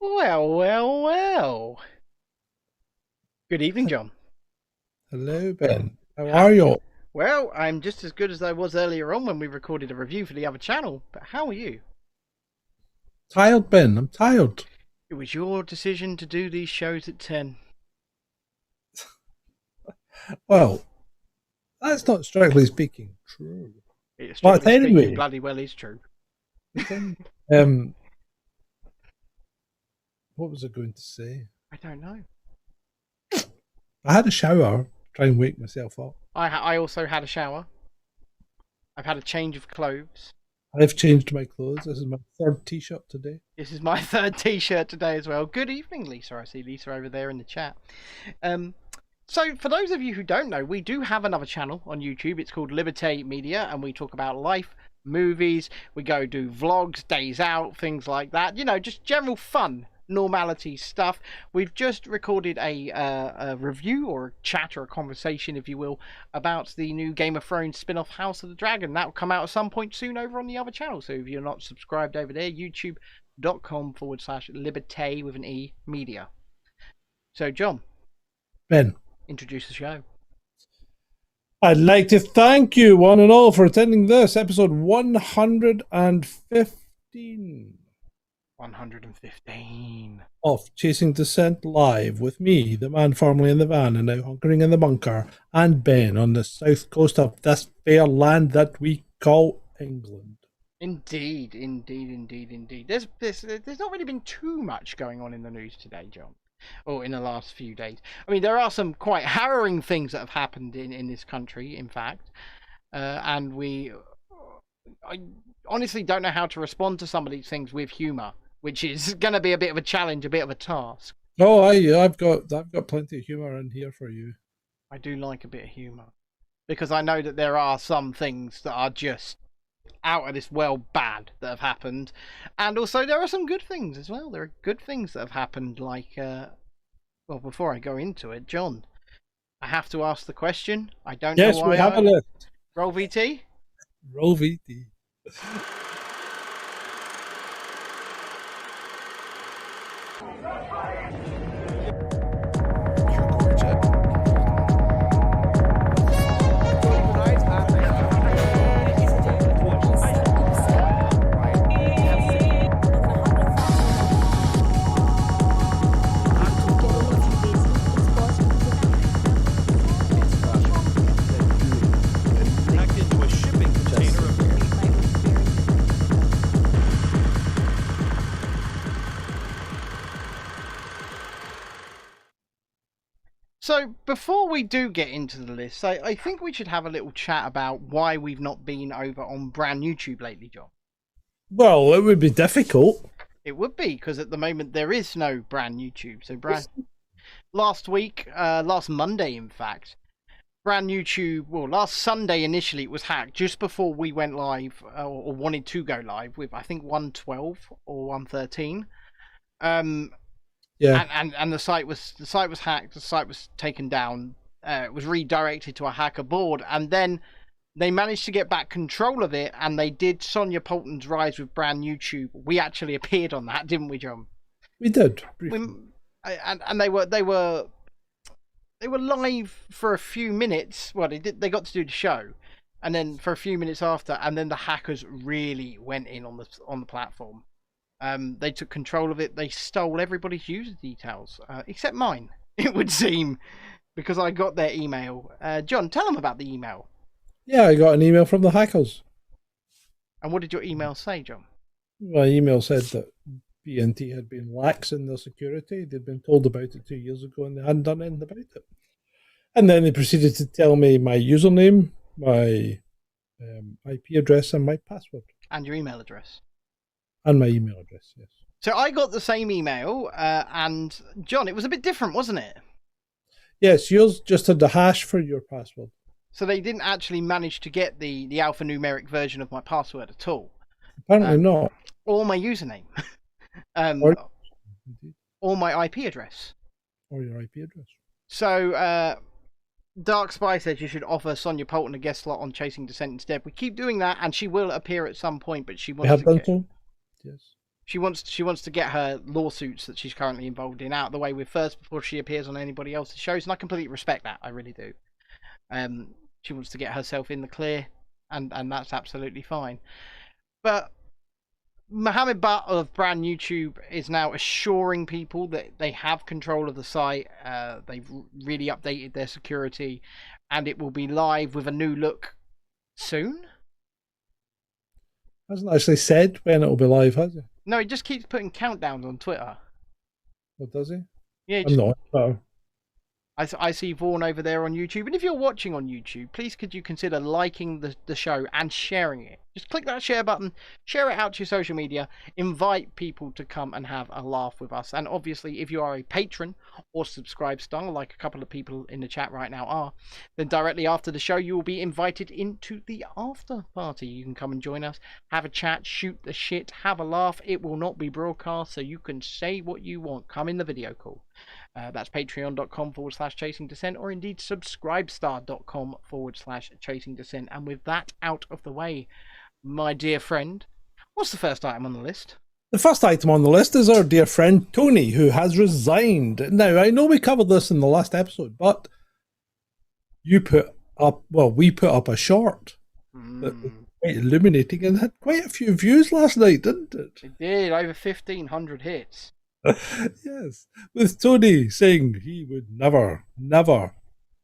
Well, well, well. Good evening, John. Hello, Ben. How How? are you? Well, I'm just as good as I was earlier on when we recorded a review for the other channel. But how are you? Tired, Ben. I'm tired. It was your decision to do these shows at 10. Well, that's not strictly speaking true. But Strictly speaking, anyway, bloody well is true. um, what was I going to say? I don't know. I had a shower, try and wake myself up. I also had a shower. I've had a change of clothes. I've changed my clothes. This is my third t-shirt today. This is my third t-shirt today as well. Good evening, Lisa. I see Lisa over there in the chat. So, for those of you who don't know, we do have another channel on YouTube. It's called Liberté Media, and we talk about life, movies. We go do vlogs, days out, things like that. You know, just general fun, normality stuff. We've just recorded a review or a chat or a conversation, if you will, about the new Game of Thrones spin-off House of the Dragon. That will come out at some point soon over on the other channel. So if you're not subscribed over there, youtube.com/Liberté with an E Media. So, John. Ben. Introduce the show. I'd like to thank you, one and all, for attending this episode 115 of Chasing Dissent Live with me, the man formerly in the van and now hunkering in the bunker, and Ben on the south coast of this fair land that we call England. Indeed. There's not really been too much going on in the news today, John. Or in the last few days. I mean, there are some quite harrowing things that have happened in this country, in fact. And I honestly don't know how to respond to some of these things with humour, which is going to be a bit of a challenge, a bit of a task. Oh, I've got plenty of humour in here for you. I do like a bit of humour. Because I know that there are some things that are just out of this world bad that have happened, and also there are some good things as well. There are good things that have happened, like well, before I go into it, John, I have to ask the question. I don't know why. Yes, we have a list. Roll VT. Roll VT. So, before we do get into the list, I think we should have a little chat about why we've not been over on brand YouTube lately, John. Well, it would be difficult. It would be, because at the moment there is no brand YouTube. So, last week, last Monday, in fact, brand YouTube, well, last Sunday initially it was hacked just before we went live, or wanted to go live with, I think, 112 or 113. Yeah, and the site was hacked. The site was taken down. It was redirected to a hacker board, and then they managed to get back control of it. And they did Sonia Poulton's Rise with brand YouTube. We actually appeared on that, didn't we, John? we did. And they were live for a few minutes. Well, they got to do the show, and then for a few minutes after, and then the hackers really went in on the platform. They took control of it. They stole everybody's user details, except mine, it would seem, because I got their email. John, tell them about the email. Yeah, I got an email from the hackers. And what did your email say, John? My email said that BNT had been lax in their security. They'd been told about it 2 years ago and they hadn't done anything about it. And then they proceeded to tell me my username, my IP address, and my password. And your email address. And my email address, yes. So I got the same email, and John, it was a bit different, wasn't it? Yes, yours just had the hash for your password. So they didn't actually manage to get the alphanumeric version of my password at all. Apparently not. Or my username. Or my IP address. Or your IP address. So Dark Spy says you should offer Sonia Poulton a guest slot on Chasing Dissent instead. We keep doing that, and she will appear at some point, but she wants We have done so. Yes. She wants to get her lawsuits that she's currently involved in out of the way with first before she appears on anybody else's shows, and I completely respect that. I really do. She wants to get herself in the clear, and that's absolutely fine. But Mohammed Butt of Brand YouTube is now assuring people that they have control of the site. They've really updated their security, and it will be live with a new look soon. Hasn't actually said when it'll be live, has he? No, he just keeps putting countdowns on Twitter. What does he? Yeah, I'm not. I see Vaughan over there on YouTube, and if you're watching on YouTube, please could you consider liking the show and sharing it. Just click that share button, share it out to your social media, invite people to come and have a laugh with us. And obviously, if you are a patron or subscribe star, like a couple of people in the chat right now are, then directly after the show, you will be invited into the after party. You can come and join us, have a chat, shoot the shit, have a laugh. It will not be broadcast, so you can say what you want. Come in the video call. That's patreon.com/Chasing Dissent, or indeed subscribestar.com/Chasing Dissent. And with that out of the way, my dear friend, what's the first item on the list? The first item on the list is our dear friend Tony, who has resigned. Now, I know we covered this in the last episode, but we put up a short that was quite illuminating and had quite a few views last night, didn't it? It did, over 1,500 hits. Yes, with Tony saying he would never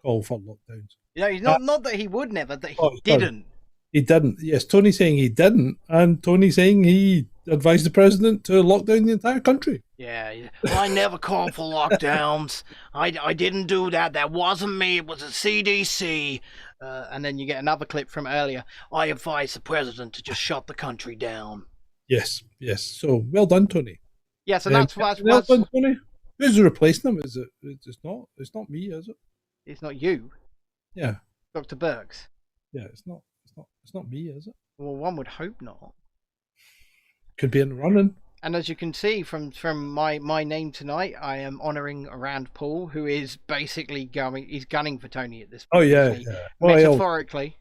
call for lockdowns. You know, he's not that he would never, that he didn't. He didn't. Yes, Tony saying he didn't, and Tony saying he advised the president to lock down the entire country. Yeah, I never called for lockdowns. I didn't do that. That wasn't me. It was the CDC. And then you get another clip from earlier. I advised the president to just shut the country down. Yes. So well done, Tony. Yeah, so that's well done, Tony. Who's replacing him? Is it? It's not me, is it? It's not you. Yeah. Dr. Burks. Yeah, it's not me, is it? Well, one would hope not. Could be in the running. And as you can see from my name tonight, I am honouring Rand Paul, who is basically gunning for Tony at this point. Oh yeah. Metaphorically.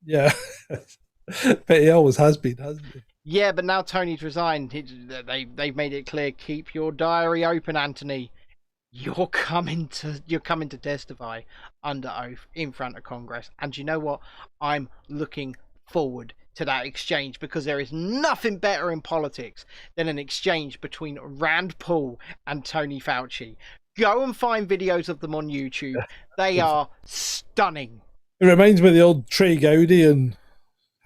Yeah. But he always has been, hasn't he? Yeah, but now Tony's resigned. They've made it clear. Keep your diary open, Anthony. You're coming to testify under oath in front of Congress. And you know what? I'm looking forward to that exchange, because there is nothing better in politics than an exchange between Rand Paul and Tony Fauci. Go and find videos of them on YouTube. They are stunning. It reminds me of the old Trey Gowdy and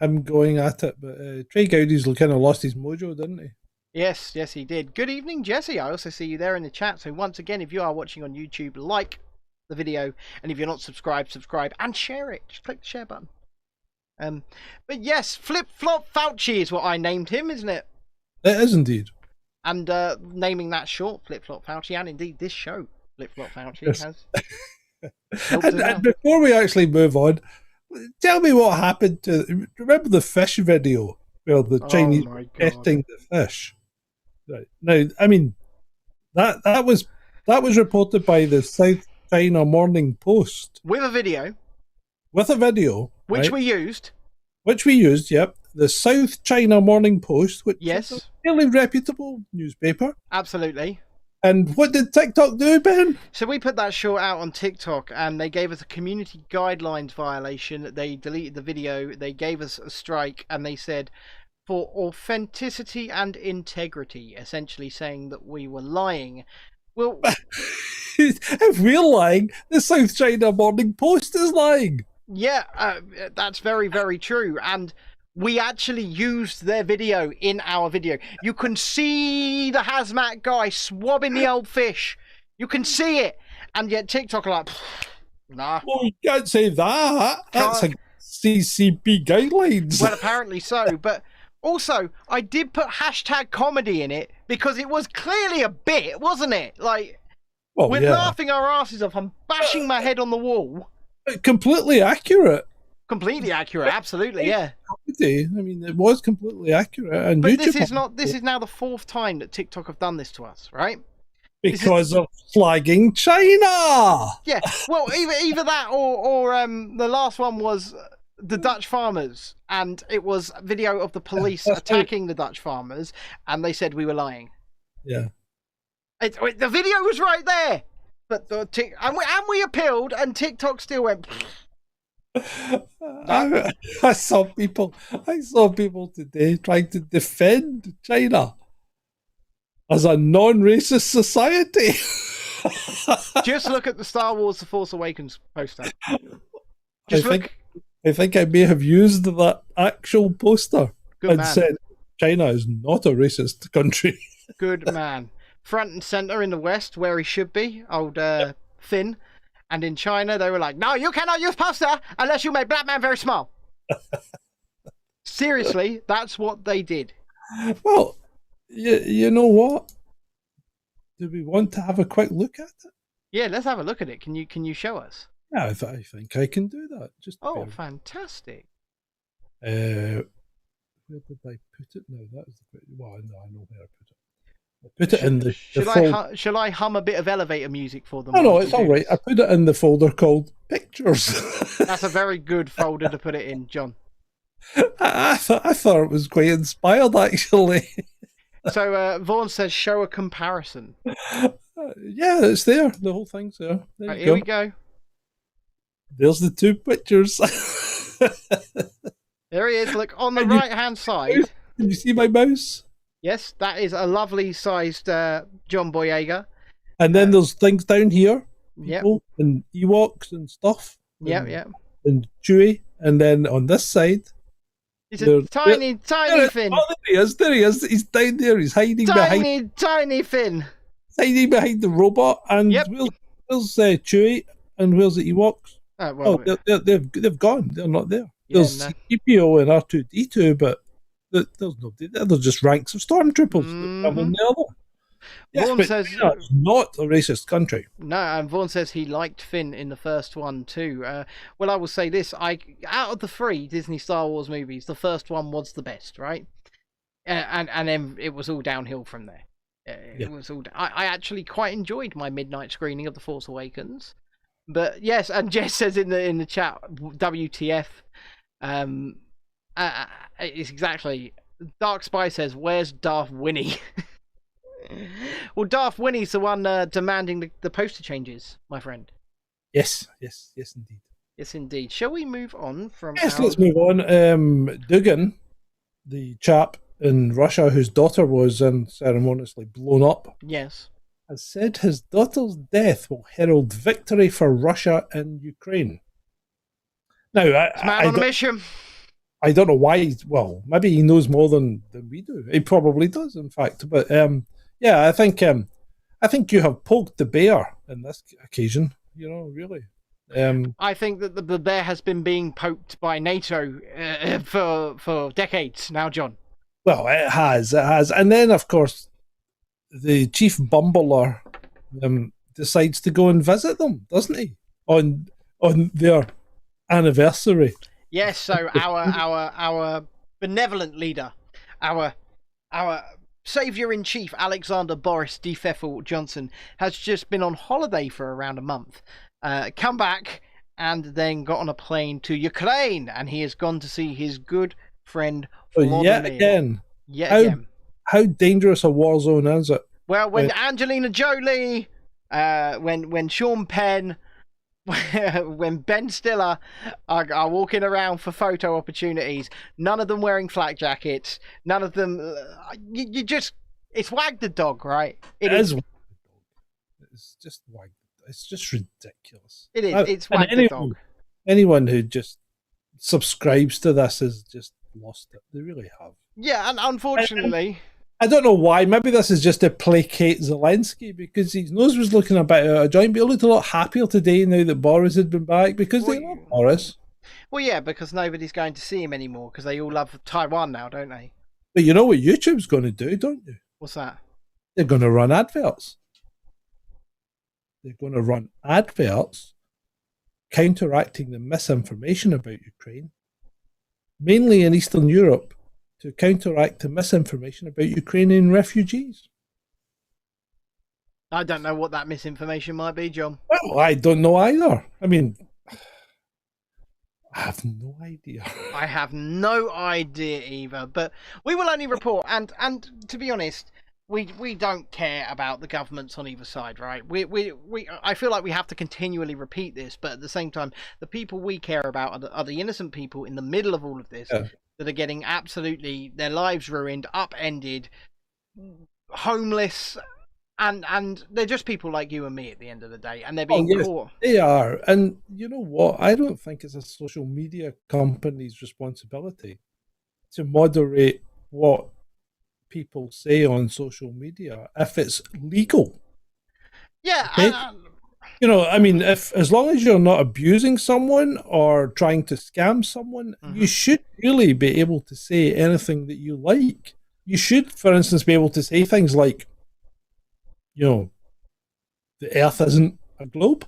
him going at it, but Trey Gowdy's kind of lost his mojo, didn't he? Yes, he did. Good evening, Jesse. I also see you there in the chat. So once again, if you are watching on YouTube, like the video, and if you're not subscribed, subscribe and share it. Just click the share button. But yes, Flip Flop Fauci is what I named him, isn't it? It is indeed. And naming that short, Flip Flop Fauci, and indeed this show, Flip Flop Fauci, yes. has. And before we actually move on, tell me what happened to. Remember the fish video where the Chinese were testing the fish? Right. Now, I mean, that was reported by the South China Morning Post with a video. With a video, which right? we used. Which we used, yep. The South China Morning Post, which is a fairly reputable newspaper. Absolutely. And what did TikTok do, Ben? So we put that short out on TikTok, and they gave us a community guidelines violation. They deleted the video. They gave us a strike, and they said, for authenticity and integrity, essentially saying that we were lying. Well, if we're lying, the South China Morning Post is lying. Yeah, that's very, very true. And we actually used their video in our video. You can see the hazmat guy swabbing the old fish. You can see it. And yet TikTok are like, nah. Well, you can't say that. That's a CCP guidelines. Well, apparently so. But also, I did put #comedy in it because it was clearly a bit, wasn't it? Like, we're laughing our asses off. I'm bashing my head on the wall. Completely accurate. Completely accurate, absolutely, yeah. I mean, it was completely accurate. And but this is now the fourth time that TikTok have done this to us, right? Because of flagging China. Yeah, well, either that or the last one was the Dutch farmers, and it was a video of the police That's right. attacking the Dutch farmers, and they said we were lying. Yeah. The video was right there, but and we appealed, and TikTok still went. I saw people today trying to defend China as a non-racist society. Just look at the Star Wars: The Force Awakens poster. I think I may have used that actual poster and said China is not a racist country. Good man. Front and center in the West, where he should be, old Finn. And in China, they were like, no, you cannot use pasta unless you make black man very small. Seriously, that's what they did. Well, you know what? Do we want to have a quick look at it? Yeah, let's have a look at it. Can you show us? Yeah, I think I can do that. Fantastic. Where did I put it now? That is well, no, I know where I put it. I put it in the Shall I hum a bit of elevator music for them? No, it's all right. I put it in the folder called Pictures. That's a very good folder to put it in, John. I thought it was quite inspired, actually. So Vaughan says, show a comparison. Yeah, it's there. The whole thing's there. Here we go. There's the two pictures. There he is. Look, on the right-hand side. Can you see my mouse? Yes, that is a lovely sized John Boyega. And then there's things down here. Yep. And Ewoks and stuff. Yep. And Chewie. And then on this side. He's a tiny Finn. Oh, there he is. He's down there. He's hiding behind. Tiny Finn. Hiding behind the robot. And where's Chewie? And where's the Ewoks? They've gone. They're not there. There's CPO and R2D2, but there's nobody there. They're just ranks of stormtroopers. Vaughan says it's not a racist country. No, and Vaughan says he liked Finn in the first one too. Well, I will say this: out of the 3 Disney Star Wars movies, the first one was the best, right? And then it was all downhill from there. It was all. I actually quite enjoyed my midnight screening of The Force Awakens. But yes, and Jess says in the chat, WTF? It's exactly. Dark Spy says, "Where's Darth Winnie?" Well, Darth Winnie's the one demanding the poster changes, my friend. Yes, indeed. Yes, indeed. Shall we move on from? Yes, let's move on. Dugan, the chap in Russia whose daughter was unceremoniously blown up. Yes. Has said his daughter's death will herald victory for Russia in Ukraine. Now, man on a mission. I don't know why. Well, maybe he knows more than we do. He probably does, in fact. But yeah, I think you have poked the bear in this occasion. Really. I think that the bear has been being poked by NATO for decades now, John. Well, it has, and then of course the chief bumbler decides to go and visit them, doesn't he? On their anniversary. Yes, so our benevolent leader, our saviour-in-chief, Alexander Boris D. Pfeffel Johnson, has just been on holiday for around a month, come back, and then got on a plane to Ukraine, and he has gone to see his good friend Vladimir. Yet again. How dangerous a war zone is it? Well, when Angelina Jolie, when Sean Penn, when Ben Stiller are walking around for photo opportunities, none of them wearing flak jackets, none of them. It's wag the dog, right? It is. It's just wag. It's just ridiculous. It is. It's wag the dog. Anyone who just subscribes to this has just lost it. They really have. Yeah, and unfortunately, I don't know why. Maybe this is just to placate Zelensky because his nose was looking a bit out of joint, but he looked a lot happier today now that Boris had been back because they love Boris. Well, yeah, because nobody's going to see him anymore because they all love Taiwan now, don't they? But you know what YouTube's going to do, don't you? What's that? They're going to run adverts. They're going to run adverts counteracting the misinformation about Ukraine, mainly in Eastern Europe, to counteract the misinformation about Ukrainian refugees. I don't know what that misinformation might be, John. Well, I don't know either. I mean, I have no idea. I have no idea either, but we will only report. And to be honest, we don't care about the governments on either side, right? I feel like we have to continually repeat this, but at the same time, the people we care about are the innocent people in the middle of all of this that are getting absolutely their lives ruined, upended, homeless, and they're just people like you and me at the end of the day, and they're being caught. They are. And you know what? I don't think it's a social media company's responsibility to moderate what people say on social media if it's legal. Yeah. Okay? You know, I mean, if as long as you're not abusing someone or trying to scam someone, you should really be able to say anything that you like. You should, for instance, be able to say things like, you know, the Earth isn't a globe.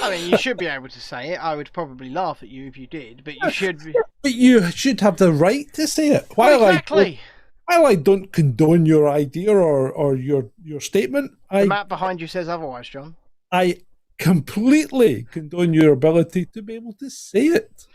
I mean, you should be able to say it. I would probably laugh at you if you did, but you should be... But you should have the right to say it. Exactly. While I don't condone your idea or your statement, the map behind you says otherwise, John. I completely condone your ability to be able to say it.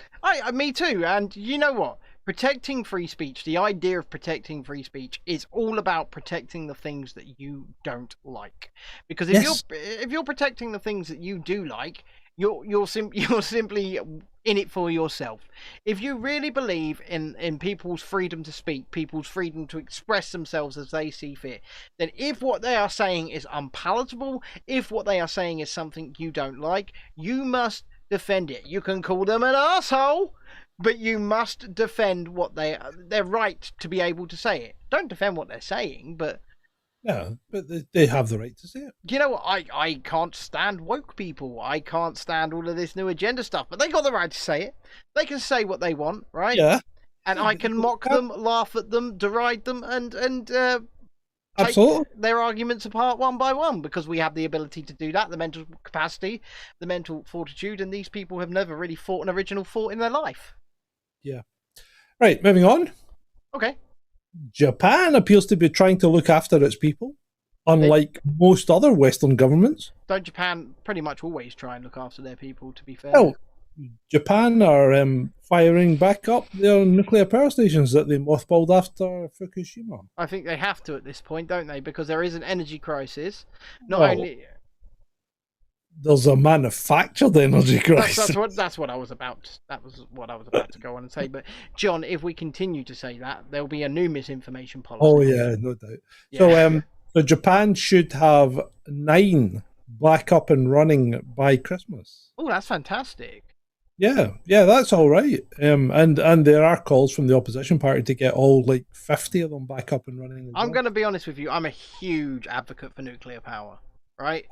Me too. And you know what? Protecting free speech, the idea of protecting free speech is all about protecting the things that you don't like. Because if you're protecting the things that you do like, you're simply in it for yourself. If you really believe in people's freedom to speak, people's freedom to express themselves as they see fit, then if what they are saying is unpalatable, if what they are saying is something you don't like, you must defend it. You can call them an asshole, but you must defend what their right to be able to say it. Don't defend what they're saying, but... Yeah, but they have the right to say it. You know what? I can't stand woke people. I can't stand all of this new agenda stuff, but they got the right to say it. They can say what they want, right? Yeah. And I can mock them, laugh at them, deride them, and absolutely take their arguments apart one by one, because we have the ability to do that, the mental capacity, the mental fortitude, and these people have never really fought an original thought in their life. Yeah. Right, moving on. Okay. Japan appears to be trying to look after its people, unlike most other Western governments. Don't Japan pretty much always try and look after their people, to be fair? Well, Japan are firing back up their nuclear power stations that they mothballed after Fukushima. I think they have to at this point, don't they? Because there is an energy crisis. Only... There's a manufactured energy crisis. That's what I was about. That was what I was about to go on and say. But John, if we continue to say that, there'll be a new misinformation policy. Oh yeah, no doubt. Yeah. So Japan should have 9 back up and running by Christmas. Oh, that's fantastic. Yeah, that's all right. And there are calls from the opposition party to get all 50 of them back up and running. I'm going to be honest with you. I'm a huge advocate for nuclear power. Right?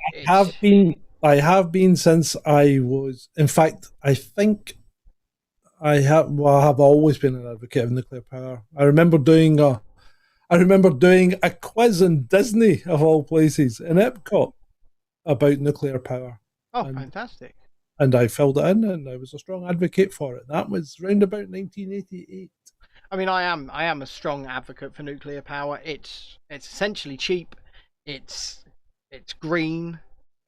I have been since I was. In fact, I think I have always been an advocate of nuclear power. I remember doing a quiz in Disney, of all places, in Epcot about nuclear power. Oh, fantastic! And I filled it in, and I was a strong advocate for it. That was round about 1988. I mean, I am a strong advocate for nuclear power. It's essentially cheap. It's green.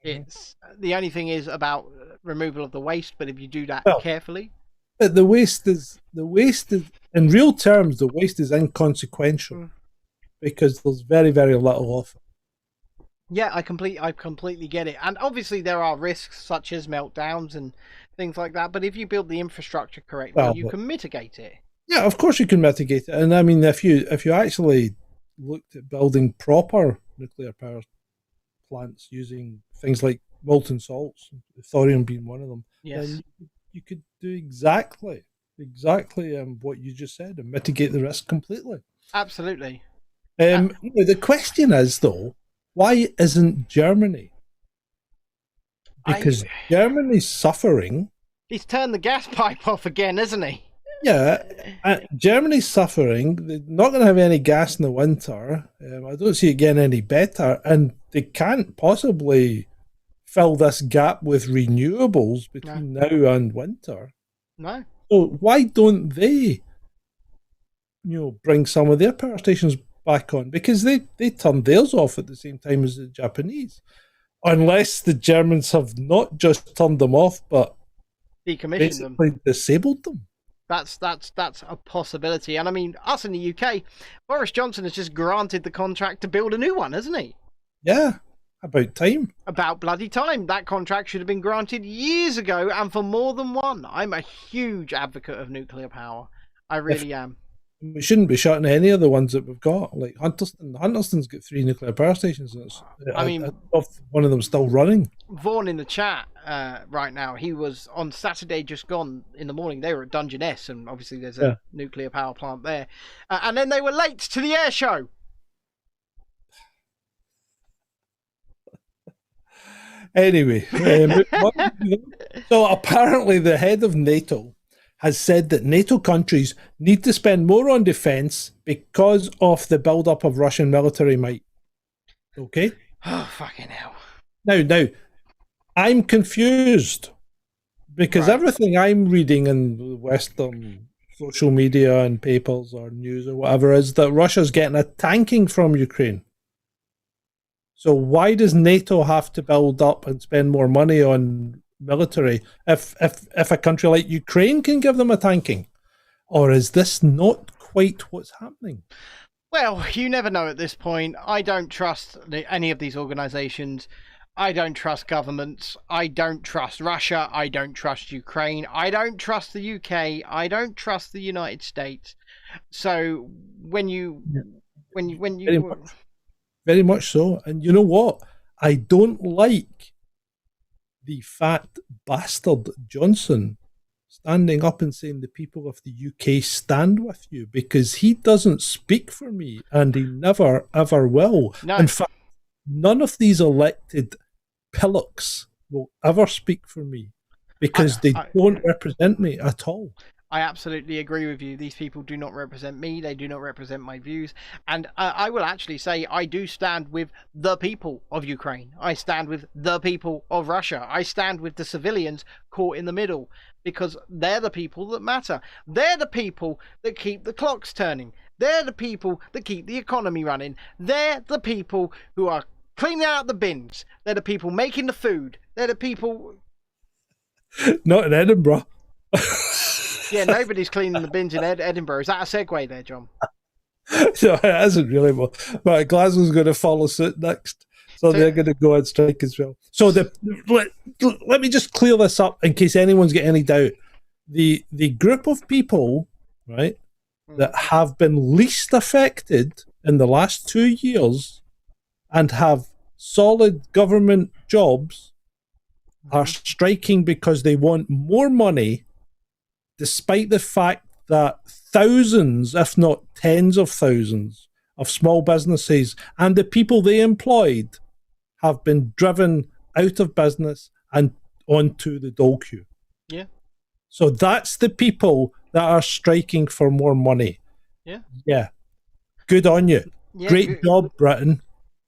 It's the only thing is about removal of the waste, but if you do that carefully, the waste is in real terms, the waste is inconsequential because there's very, very little of it. Yeah, I completely get it, and obviously there are risks such as meltdowns and things like that. But if you build the infrastructure correctly, you can mitigate it. Yeah, of course you can mitigate it, and I mean if you actually looked at building proper nuclear power plants using things like molten salts, Etherium being one of them, then you could do exactly what you just said and mitigate the risk completely. Absolutely. The question is, though, why isn't Germany? Because Germany's suffering. He's turned the gas pipe off again, isn't he? Yeah, Germany's suffering. They're not going to have any gas in the winter. I don't see it getting any better, and they can't possibly fill this gap with renewables between now and winter. No. So why don't they, bring some of their power stations back on? Because they turned theirs off at the same time as the Japanese, unless the Germans have not just turned them off, but decommissioned them. Basically disabled them. That's a possibility. And I mean, us in the UK, Boris Johnson has just granted the contract to build a new one, hasn't he? Yeah, about time. About bloody time. That contract should have been granted years ago, and for more than one. I'm a huge advocate of nuclear power. I really am. We shouldn't be shutting any of the ones that we've got. Like Hunterston's got 3 nuclear power stations. I mean, one of them still running. Vaughan in the chat right now, he was on Saturday just gone in the morning. They were at Dungeness, and obviously there's a nuclear power plant there. And then they were late to the air show. Anyway, so apparently the head of NATO has said that NATO countries need to spend more on defence because of the build-up of Russian military might. Okay? Oh, fucking hell. Now, I'm confused because everything I'm reading in Western social media and papers or news or whatever is that Russia's getting a tanking from Ukraine. So why does NATO have to build up and spend more money on military if a country like Ukraine can give them a tanking? Or is this not quite what's happening? Well, you never know at this point. I don't trust any of these organizations. I don't trust governments. I don't trust Russia. I don't trust Ukraine. I don't trust the UK. I don't trust the United States. So when you very much so. And you know what? I don't like the fat bastard Johnson standing up and saying the people of the UK stand with you, because he doesn't speak for me and he never ever will. No. In fact, none of these elected pillocks will ever speak for me because they don't represent me at all. I absolutely agree with you. These people do not represent me. They do not represent my views. And I will actually say I do stand with the people of Ukraine. I stand with the people of Russia. I stand with the civilians caught in the middle, because they're the people that matter. They're the people that keep the clocks turning. They're the people that keep the economy running. They're the people who are cleaning out the bins. They're the people making the food. They're the people... Not in Edinburgh. Yeah, nobody's cleaning the bins in Edinburgh. Is that a segue there, John? No, it isn't really. But Glasgow's going to follow suit next. So they're going to go on strike as well. So let me just clear this up in case anyone's got any doubt. The group of people, right, that have been least affected in the last 2 years and have solid government jobs are striking because they want more money, despite the fact that thousands, if not tens of thousands, of small businesses and the people they employed have been driven out of business and onto the dole queue. Yeah. So that's the people that are striking for more money. Yeah. Yeah. Good on you. Yeah, Great job, Britain.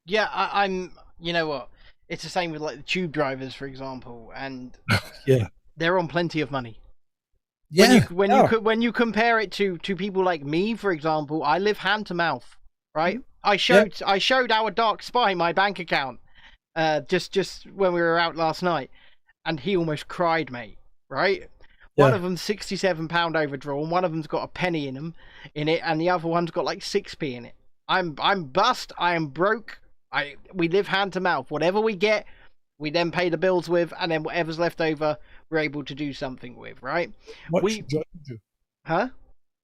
Yeah, I'm. You know what? It's the same with like the tube drivers, for example, and yeah, they're on plenty of money. Yeah, when you compare it to people like me, for example, I live hand to mouth, right? I showed our dark spy my bank account, just when we were out last night, and he almost cried, mate. Right? Yeah. One of them's £67 overdrawn, one of them's got a penny in it, and the other one's got like 6p in it. I'm bust. I am broke. We live hand to mouth. Whatever we get, we then pay the bills with, and then whatever's left over, we're able to do something with, right? Joined you. Huh?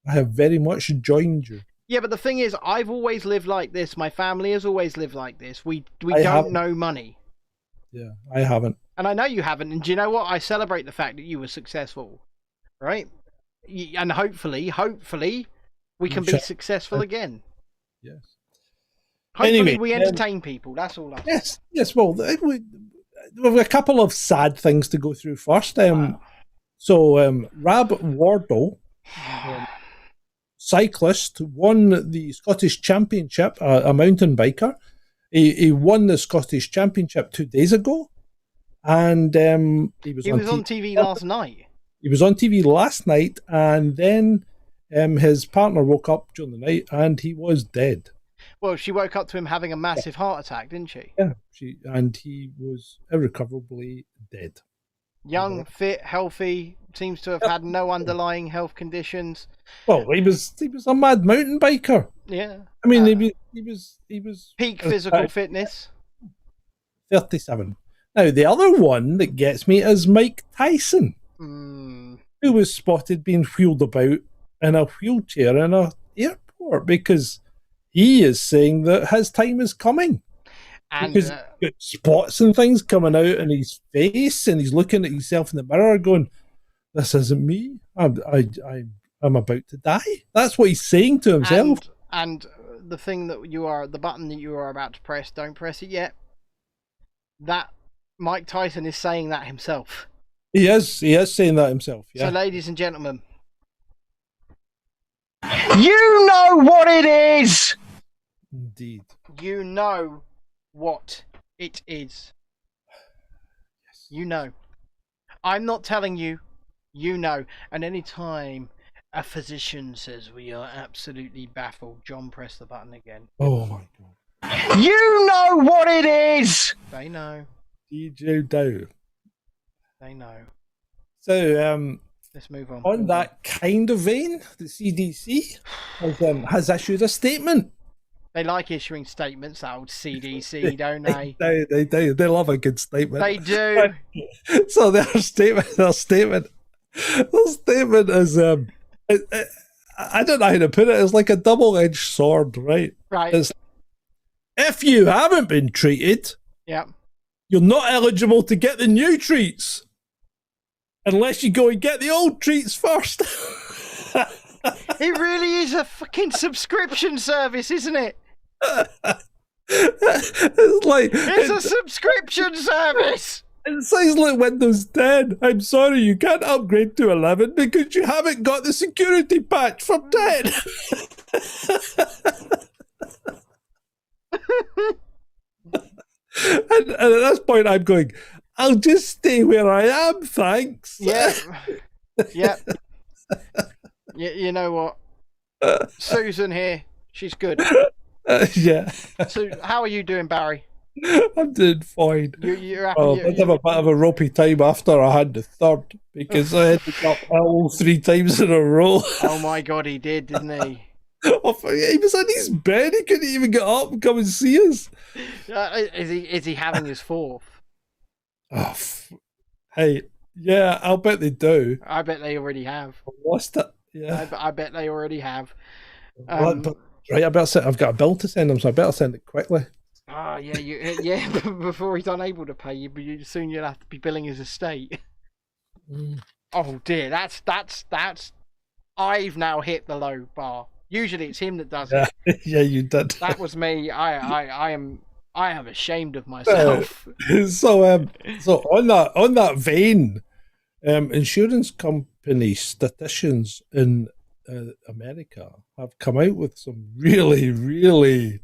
I have very much joined you. Yeah, but the thing is, I've always lived like this. My family has always lived like this. We don't know money. Yeah, I haven't. And I know you haven't. And do you know what? I celebrate the fact that you were successful, right? And hopefully, we can be successful again. Yes. Hopefully, anyway, we entertain people. That's all. Yes. Well, we have a couple of sad things to go through first. So, Rab Wardle, cyclist, won the Scottish Championship. A mountain biker. He won the Scottish Championship 2 days ago, and he was on TV last night. He was on TV last night, and then his partner woke up during the night, and he was dead. Well, she woke up to him having a massive heart attack, didn't she? Yeah, and he was irrecoverably dead. Young, fit, healthy, seems to have had no underlying health conditions. Well, he was a mad mountain biker. Yeah. I mean, he was peak physical fitness. 37. Now, the other one that gets me is Mike Tyson, who was spotted being wheeled about in a wheelchair in an airport because he is saying that his time is coming. And because he's got spots and things coming out in his face, and he's looking at himself in the mirror going, this isn't me. I'm about to die. That's what he's saying to himself. And the thing that the button that you are about to press, don't press it yet. That Mike Tyson is saying that himself. He is saying that himself. Yeah. So, ladies and gentlemen, you know what it is. Indeed. You know what it is. Yes. You know. I'm not telling you. You know. And any time a physician says we are absolutely baffled, John, press the button again. Oh my God. You know what it is. They know. DJ Dow. They know. So, let's move on. On that kind of vein, the CDC has issued a statement. They like issuing statements, that old CDC, don't they? They do. They love a good statement. They do. So their statement is, I don't know how to put it. It's like a double-edged sword, right? Right. It's, if you haven't been treated, you're not eligible to get the new treats unless you go and get the old treats first. It really is a fucking subscription service, isn't it? It's a subscription service. It says like Windows 10. I'm sorry, you can't upgrade to 11 because you haven't got the security patch for 10. and at this point, I'm going, I'll just stay where I am, thanks. Yeah. Yeah. You know what? Susan here, she's good. Yeah. So, how are you doing, Barry? I'm doing fine. You're happy? I did have a bit of a ropey time after I had the third because I ended up ill 3 times in a row. Oh my God, he did, didn't he? He was on his bed. He couldn't even get up and come and see us. Is he having his fourth? Oh, hey, yeah, I'll bet they do. I bet they already have. I lost it. Yeah, I bet they already have. Right, I better send. I've got a bill to send him, so I better send it quickly. Oh yeah. Before he's unable to pay you, soon you'll have to be billing his estate. Oh dear, that's. I've now hit the low bar. Usually it's him that does it. Yeah, you did. That was me. I am ashamed of myself. So on that vein, insurance company statisticians in America have come out with some really, really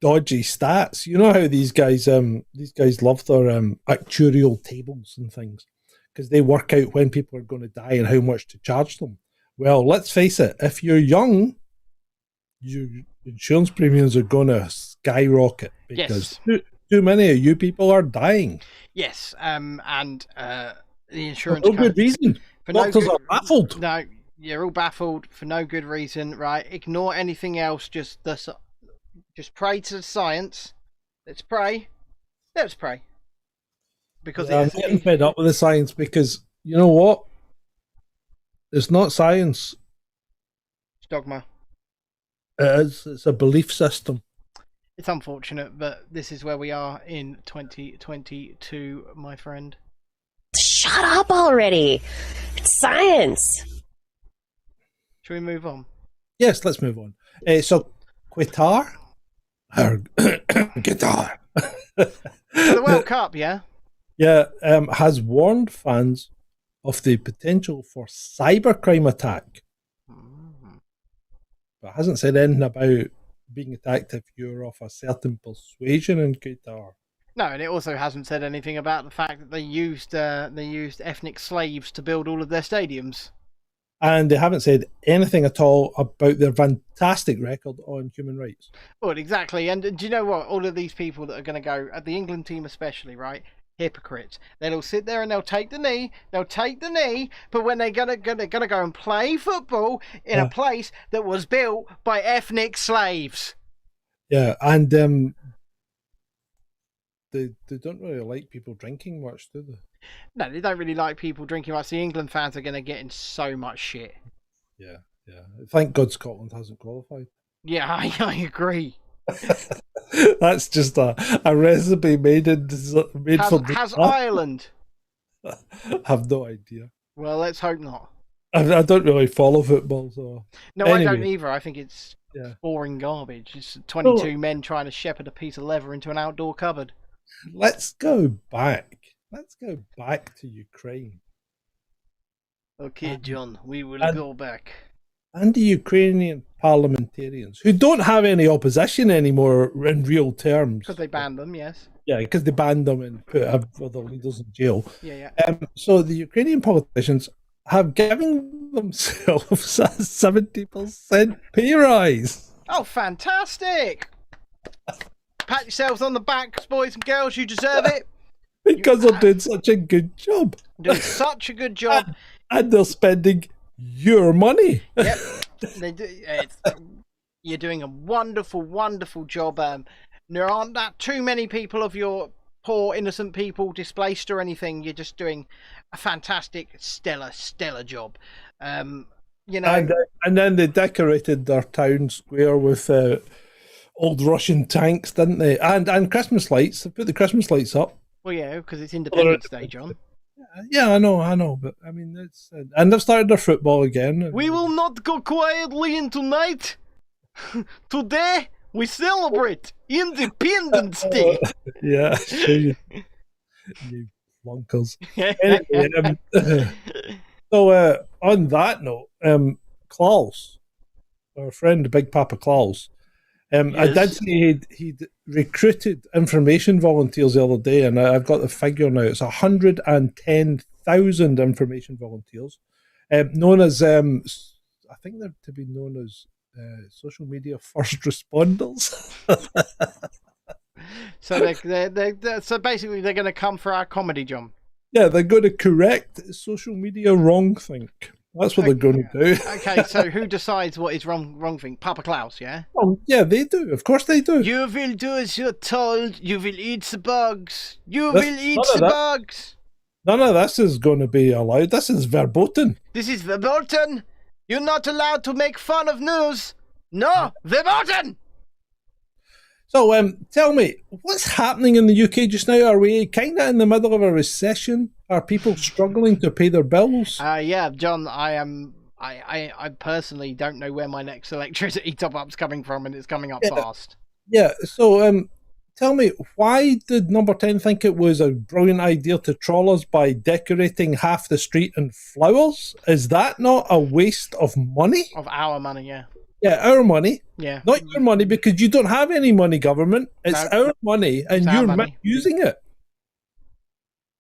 dodgy stats. You know how these guys love their actuarial tables and things because they work out when people are going to die and how much to charge them. Well, let's face it, if you're young, your insurance premiums are going to skyrocket because too many of you people are dying. Yes, and the insurance for no good reason. Doctors are baffled. No, you're all baffled for no good reason, right? Ignore anything else. Just pray to the science. Let's pray. Because I'm getting fed up with the science because you know what? It's not science. It's dogma. It is. It's a belief system. It's unfortunate, but this is where we are in 2022, my friend. Shut up already. It's science. Shall we move on? Yes, let's move on. So, Gettr? Gettr. The World Cup, yeah? Yeah, has warned fans of the potential for cybercrime attack. But hasn't said anything about being attacked if you're of a certain persuasion in Gettr. No, and it also hasn't said anything about the fact that they used ethnic slaves to build all of their stadiums. And they haven't said anything at all about their fantastic record on human rights. Well, exactly. And do you know what? All of these people that are going to go, at the England team especially, right? hypocrites. They'll sit there and they'll take the knee, but when they're gonna go and play football in a place that was built by ethnic slaves. Yeah, and they don't really like people drinking much, do they? No, they don't really like people drinking much. The England fans are going to get in so much shit. Yeah. Thank God Scotland hasn't qualified. Yeah, I agree. That's just a recipe made for. Has Ireland? I have no idea. Well, let's hope not. I don't really follow football, so. No, anyway. I don't either. I think it's boring garbage. It's 22 men trying to shepherd a piece of leather into an outdoor cupboard. Let's go back. Let's go back to Ukraine. Okay, John, we will go back. And the Ukrainian parliamentarians, who don't have any opposition anymore in real terms. Because they banned them, yes. Yeah, because they banned them and put other leaders in jail. Yeah. So the Ukrainian politicians have given themselves a 70% pay rise. Oh, fantastic! Pat yourselves on the back, boys and girls. You deserve it. Because they're doing such a good job. Doing such a good job. And they're spending your money. Yep. They do. You're doing a wonderful, wonderful job. There aren't that too many people of your poor, innocent people displaced or anything. You're just doing a fantastic, stellar job. You know. And then they decorated their town square with old Russian tanks, didn't they? And Christmas lights. They put the Christmas lights up. Well, yeah, because it's Independence Day, John. Yeah, I know, but I mean, it's and they've started their football again. We will not go quietly into night. Today we celebrate Independence Day. Yeah, sure you flunkers. Anyway, so on that note, Klaus, our friend Big Papa Klaus, I did say he'd recruited information volunteers the other day, and I've got the figure now. It's 110,000 information volunteers, known as, I think they're to be known as social media first responders. So so basically they're going to come for our comedy, John. Yeah, they're going to correct social media wrongthink. That's what they're going to do. Okay, so who decides what is wrong thing? Papa Klaus, yeah? Oh, yeah, they do. Of course they do. You will do as you're told. You will eat the bugs. You will eat the bugs. None of this is going to be allowed. This is verboten. This is verboten. You're not allowed to make fun of news. No, verboten. So, tell me, what's happening in the UK just now? Are we kind of in the middle of a recession? Are people struggling to pay their bills? Yeah, John, I personally don't know where my next electricity top-up's coming from, and it's coming up fast. Yeah, so tell me, why did Number 10 think it was a brilliant idea to troll us by decorating half the street in flowers? Is that not a waste of money? Of our money, yeah. Yeah, our money. Yeah. Not your money, because you don't have any money, government. It's our money, and you're misusing it.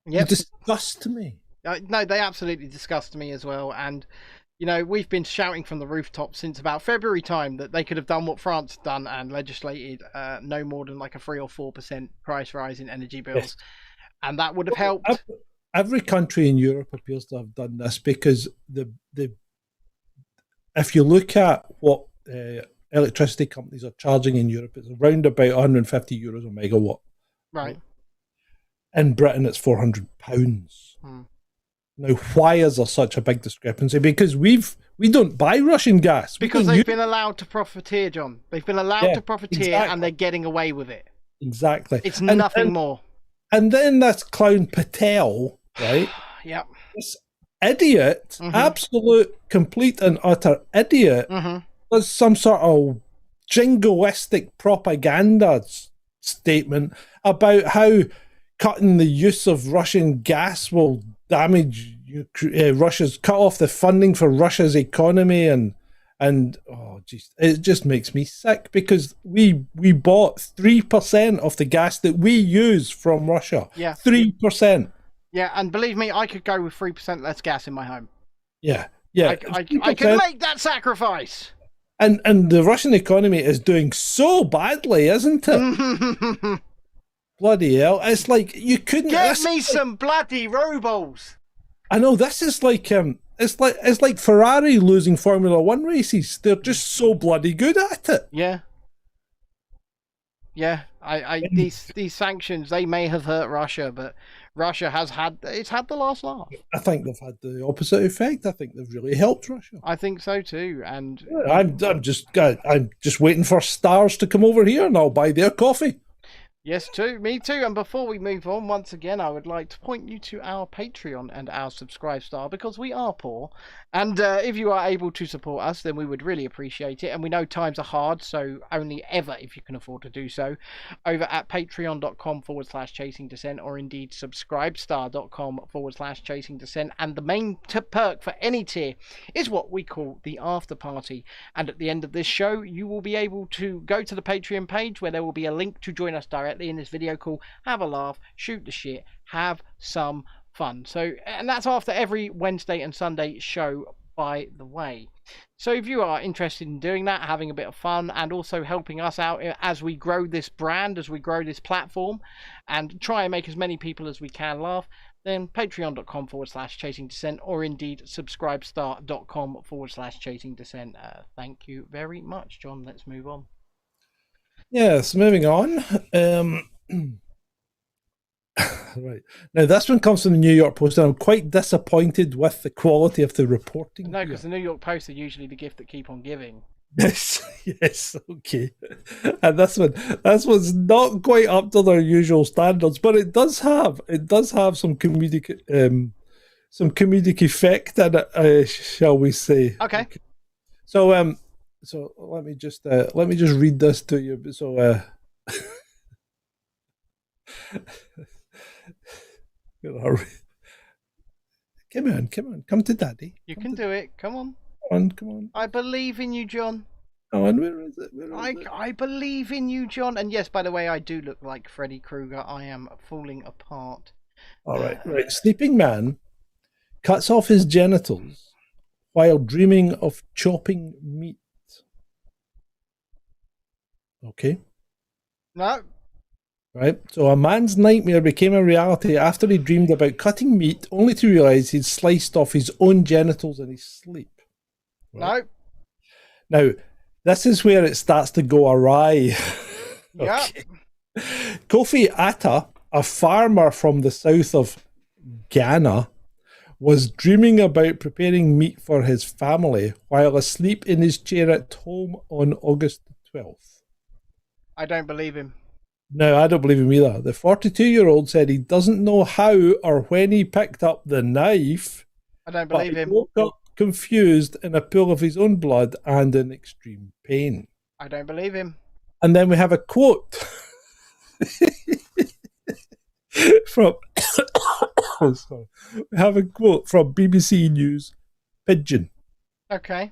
Yep. You disgust me. No, they absolutely disgust me as well. And, you know, we've been shouting from the rooftop since about February time that they could have done what France had done and legislated no more than like a 3 or 4% price rise in energy bills. Yes. And that would have helped. Every country in Europe appears to have done this, because if you look at what electricity companies are charging in Europe, it's around about €150 a megawatt. Right. In Britain, it's £400. Now, why is there such a big discrepancy? Because we don't buy Russian gas. Because they've been allowed to profiteer, John. They've been allowed to profiteer, and they're getting away with it. Exactly. It's nothing more. And then this clown Patel, right? Yep. This idiot, absolute, complete and utter idiot, does some sort of jingoistic propaganda statement about how cutting the use of Russian gas will damage Russia's, cut off the funding for Russia's economy, and oh geez, it just makes me sick, because we bought 3% of the gas that we use from Russia. Yeah, 3%. Yeah, and believe me, I could go with 3% less gas in my home. Yeah. I can make that sacrifice. And the Russian economy is doing so badly, isn't it? bloody hell! It's like you couldn't Get me some bloody robots. I know this is like it's like Ferrari losing Formula One races. They're just so bloody good at it. Yeah. These sanctions, they may have hurt Russia, but Russia has had the last laugh. I think they've had the opposite effect. I think they've really helped Russia. I think so too, and I'm just waiting for stars to come over here and I'll buy their coffee. Yes, too. Me too. And before we move on, once again, I would like to point you to our Patreon and our Subscribe Star, because we are poor. And if you are able to support us, then we would really appreciate it. And we know times are hard, so only ever if you can afford to do so, over at patreon.com/Chasing Dissent, or indeed subscribestar.com/Chasing Dissent. And the main perk for any tier is what we call the after party. And at the end of this show, you will be able to go to the Patreon page, where there will be a link to join us directly in this video call, have a laugh, shoot the shit, have some fun. So, and that's after every Wednesday and Sunday show, by the way. So if you are interested in doing that, having a bit of fun, and also helping us out as we grow this brand, as we grow this platform, and try and make as many people as we can laugh, then patreon.com/Chasing Dissent, or indeed subscribestar.com/Chasing Dissent. Thank you very much, John. Let's move on. Yes, moving on. Right. Now, this one comes from the New York Post, and I'm quite disappointed with the quality of the reporting. No, because the New York Post are usually the gift that keep on giving. Yes, okay. And this one's not quite up to their usual standards, but it does have some comedic effect in it, shall we say? Okay. So let me just read this to you. So come on, come to daddy. You can do it. Come on. Come on. I believe in you, John. Come on, where is it? I believe in you, John. And yes, by the way, I do look like Freddy Krueger. I am falling apart. All right. Sleeping man cuts off his genitals while dreaming of chopping meat. Okay. No. Right. So a man's nightmare became a reality after he dreamed about cutting meat, only to realise he'd sliced off his own genitals in his sleep. Right? No. Now, this is where it starts to go awry. Yeah. Okay. Kofi Atta, a farmer from the south of Ghana, was dreaming about preparing meat for his family while asleep in his chair at home on August 12th. I don't believe him. No, I don't believe him either. The 42-year-old said he doesn't know how or when he picked up the knife. I don't believe him. He woke up confused in a pool of his own blood and in extreme pain. I don't believe him. And then we have a quote from sorry. We have a quote from BBC News Pigeon. Okay.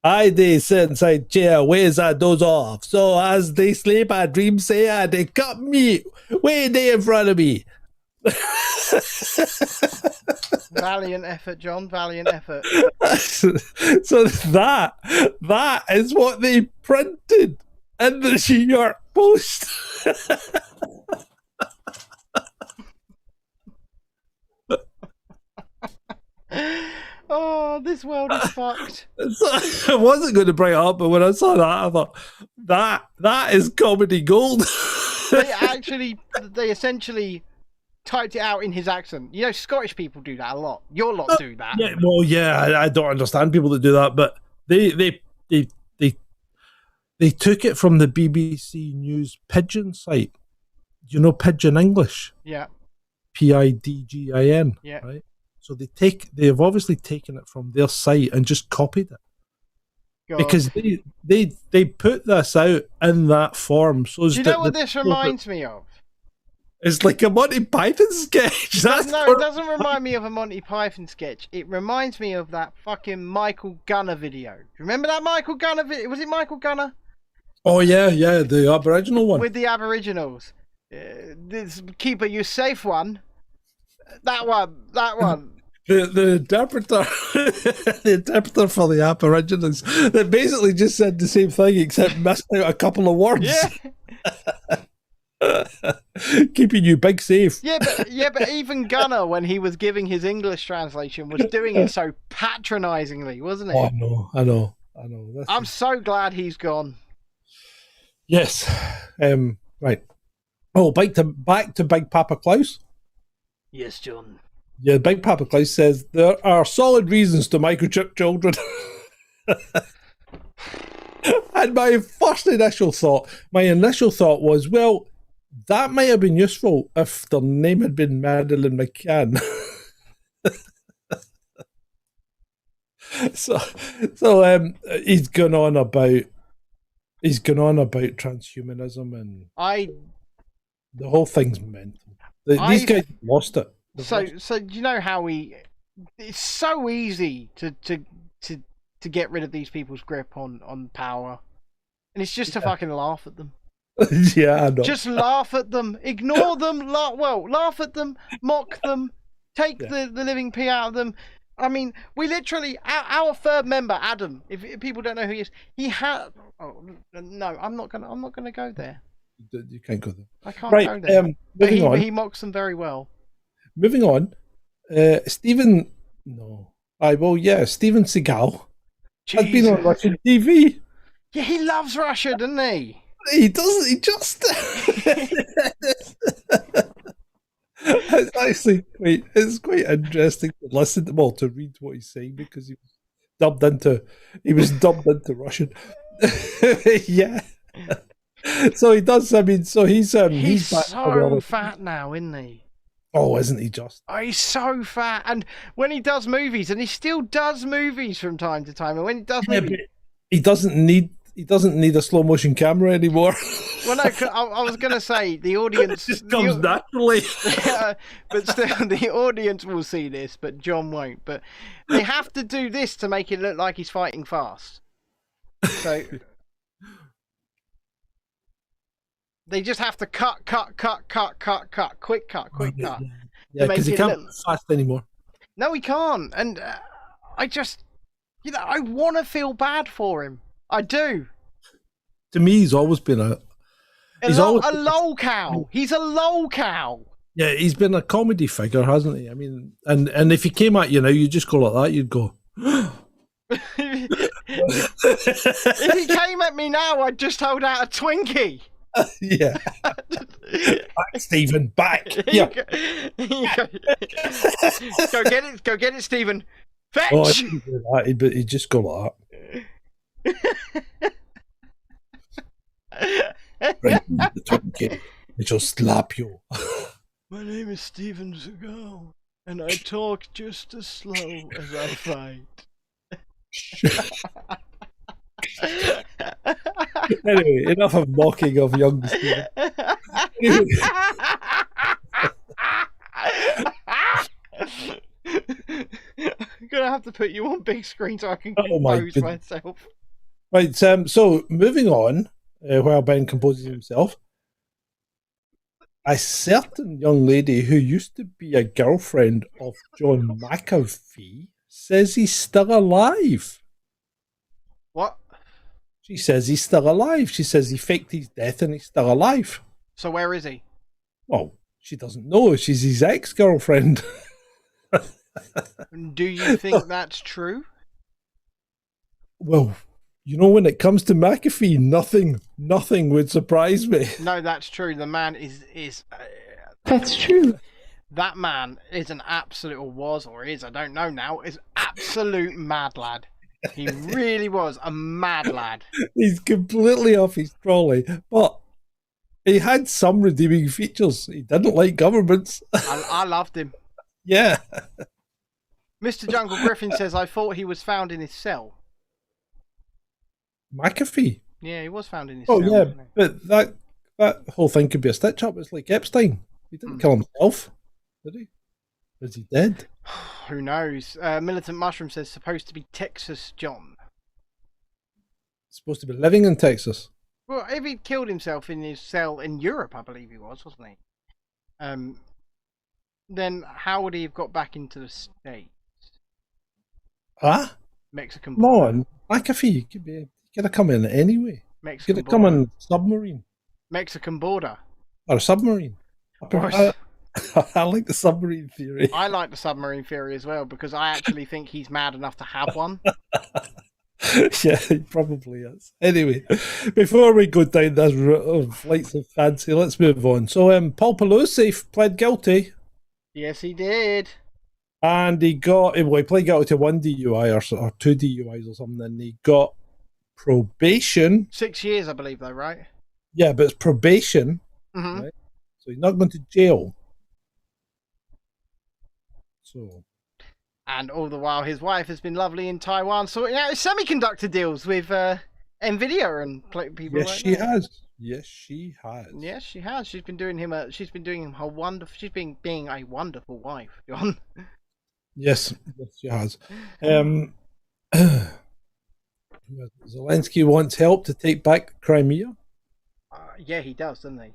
I they sit inside chair, ways I doze off. So as they sleep, I dream say they cut me way there in front of me. Valiant effort, John. Valiant effort. So that is what they printed in the New York Post. Oh, this world is fucked. I wasn't going to bring it up, but when I saw that, I thought that is comedy gold. They essentially typed it out in his accent. You know, Scottish people do that a lot. Your lot do that. Yeah, well, yeah, I don't understand people that do that, but they took it from the BBC News Pigeon site. You know Pigeon English? Yeah. PIDGIN. Yeah. Right. So they've obviously taken it from their site and just copied it. God. Because they put this out in that form. So do you know what this reminds me of? It's like a Monty Python sketch. No, it doesn't remind me of a Monty Python sketch. It reminds me of that fucking Michael Gunner video. Remember that Michael Gunner video? Was it Michael Gunner? Oh, yeah, the Aboriginal one. With the Aboriginals. This Keeper You Safe one. That one. The interpreter, the interpreter for the Aborigines, that basically just said the same thing except missed out a couple of words. Yeah. Keeping you big safe. Yeah, but even Gunnar, when he was giving his English translation, was doing it so patronisingly, wasn't he? Oh, I know. I'm so glad he's gone. Yes. Right. Oh, back to Big Papa Klaus. Yes, John. Yeah, Big Papa Klaus says there are solid reasons to microchip children. And my initial thought was, well, that might have been useful if their name had been Madeline McCann. so he's gone on about transhumanism, and the whole thing's mental. These guys lost it. So you know how it's so easy to get rid of these people's grip on power, and it's just to fucking laugh at them. Yeah, I know. Just laugh at them, ignore them, laugh at them, mock them, take the living pee out of them. I mean, we literally, our third member, Adam, if people don't know who he is, he had. Oh no, I'm not gonna go there. You can't go there. I can't go there. Moving on. He mocks them very well. Moving on, Steven Seagal has been on Russian TV. Yeah, he loves Russia, doesn't he? He doesn't. He just. It's quite interesting to listen to read what he's saying, because he was dubbed into Russian. Yeah. So he does. I mean, so he's so fat now, isn't he? Oh, isn't he just? Oh, he's so fat, and when he does movies, and he still does movies from time to time, and when he does movies, he doesn't need a slow motion camera anymore. Well, no, I was going to say the audience it just comes naturally. But still, the audience will see this, but John won't. But they have to do this to make it look like he's fighting fast. So they just have to cut, quick cut. Yeah, because he can't fast anymore. No, he can't. And I just, I want to feel bad for him. I do. To me, he's always been a lol cow. He's a lol cow. Yeah, he's been a comedy figure, hasn't he? I mean, and if he came at you now, you just go like that, you'd go. If he came at me now, I'd just hold out a Twinkie. Yeah. Back, Stephen, back. Yeah. Go get it, Stephen. Fetch. Oh, he'd just go like that. Bring the Twinkie. I shall slap you. My name is Steven Seagal, and I talk just as slow as I fight. Anyway, enough of mocking of young Steven. I'm gonna have to put you on big screen so I can compose myself. Right, so moving on, while Ben composes himself, a certain young lady who used to be a girlfriend of John McAfee says he's still alive. What? She says he's still alive. She says he faked his death and he's still alive. So where is he? Well, she doesn't know. She's his ex-girlfriend. Do you think that's true? Well, when it comes to McAfee, nothing would surprise me. No, that's true. The man is. That's true. That man is an absolute, or was, or is, I don't know now, is absolute mad lad. He really was a mad lad. He's completely off his trolley, but he had some redeeming features. He didn't like governments. I loved him. Yeah. Mr. Jungle Griffin says, I thought he was found in his cell. McAfee? Yeah, he was found in his cell. Oh, yeah, but that whole thing could be a stitch-up. It's like Epstein. He didn't kill himself, did he? Is he dead? Who knows? Militant Mushroom says, supposed to be Texas John. Supposed to be living in Texas. Well, if he'd killed himself in his cell in Europe, I believe he was, wasn't he? Then how would he have got back into the States? Huh? Mexican border. Come on, McAfee could have come in anyway. Mexican could have come in submarine. Mexican border. Or a submarine. Or I like the submarine theory. I like the submarine theory as well because I actually think he's mad enough to have one. Yeah, he probably is. Anyway, before we go down this route of flights of fancy, let's move on. So, Paul Pelosi pled guilty, Yes, he did. and he pled guilty to one DUI or two DUIs or something, and he got probation. 6 years, I believe, though, right? Yeah, but it's probation, Mm-hmm. right? So he's not going to jail. So. And all the while, his wife has been lovely in Taiwan sorting out his semiconductor deals with Nvidia and people. Yes, like she that. has. Yes, she has. Yes, she has. She's been doing him a wonderful. She's been being a wonderful wife, John. Yes, she has. Zelensky wants help to take back Crimea. Yeah, he does, doesn't he?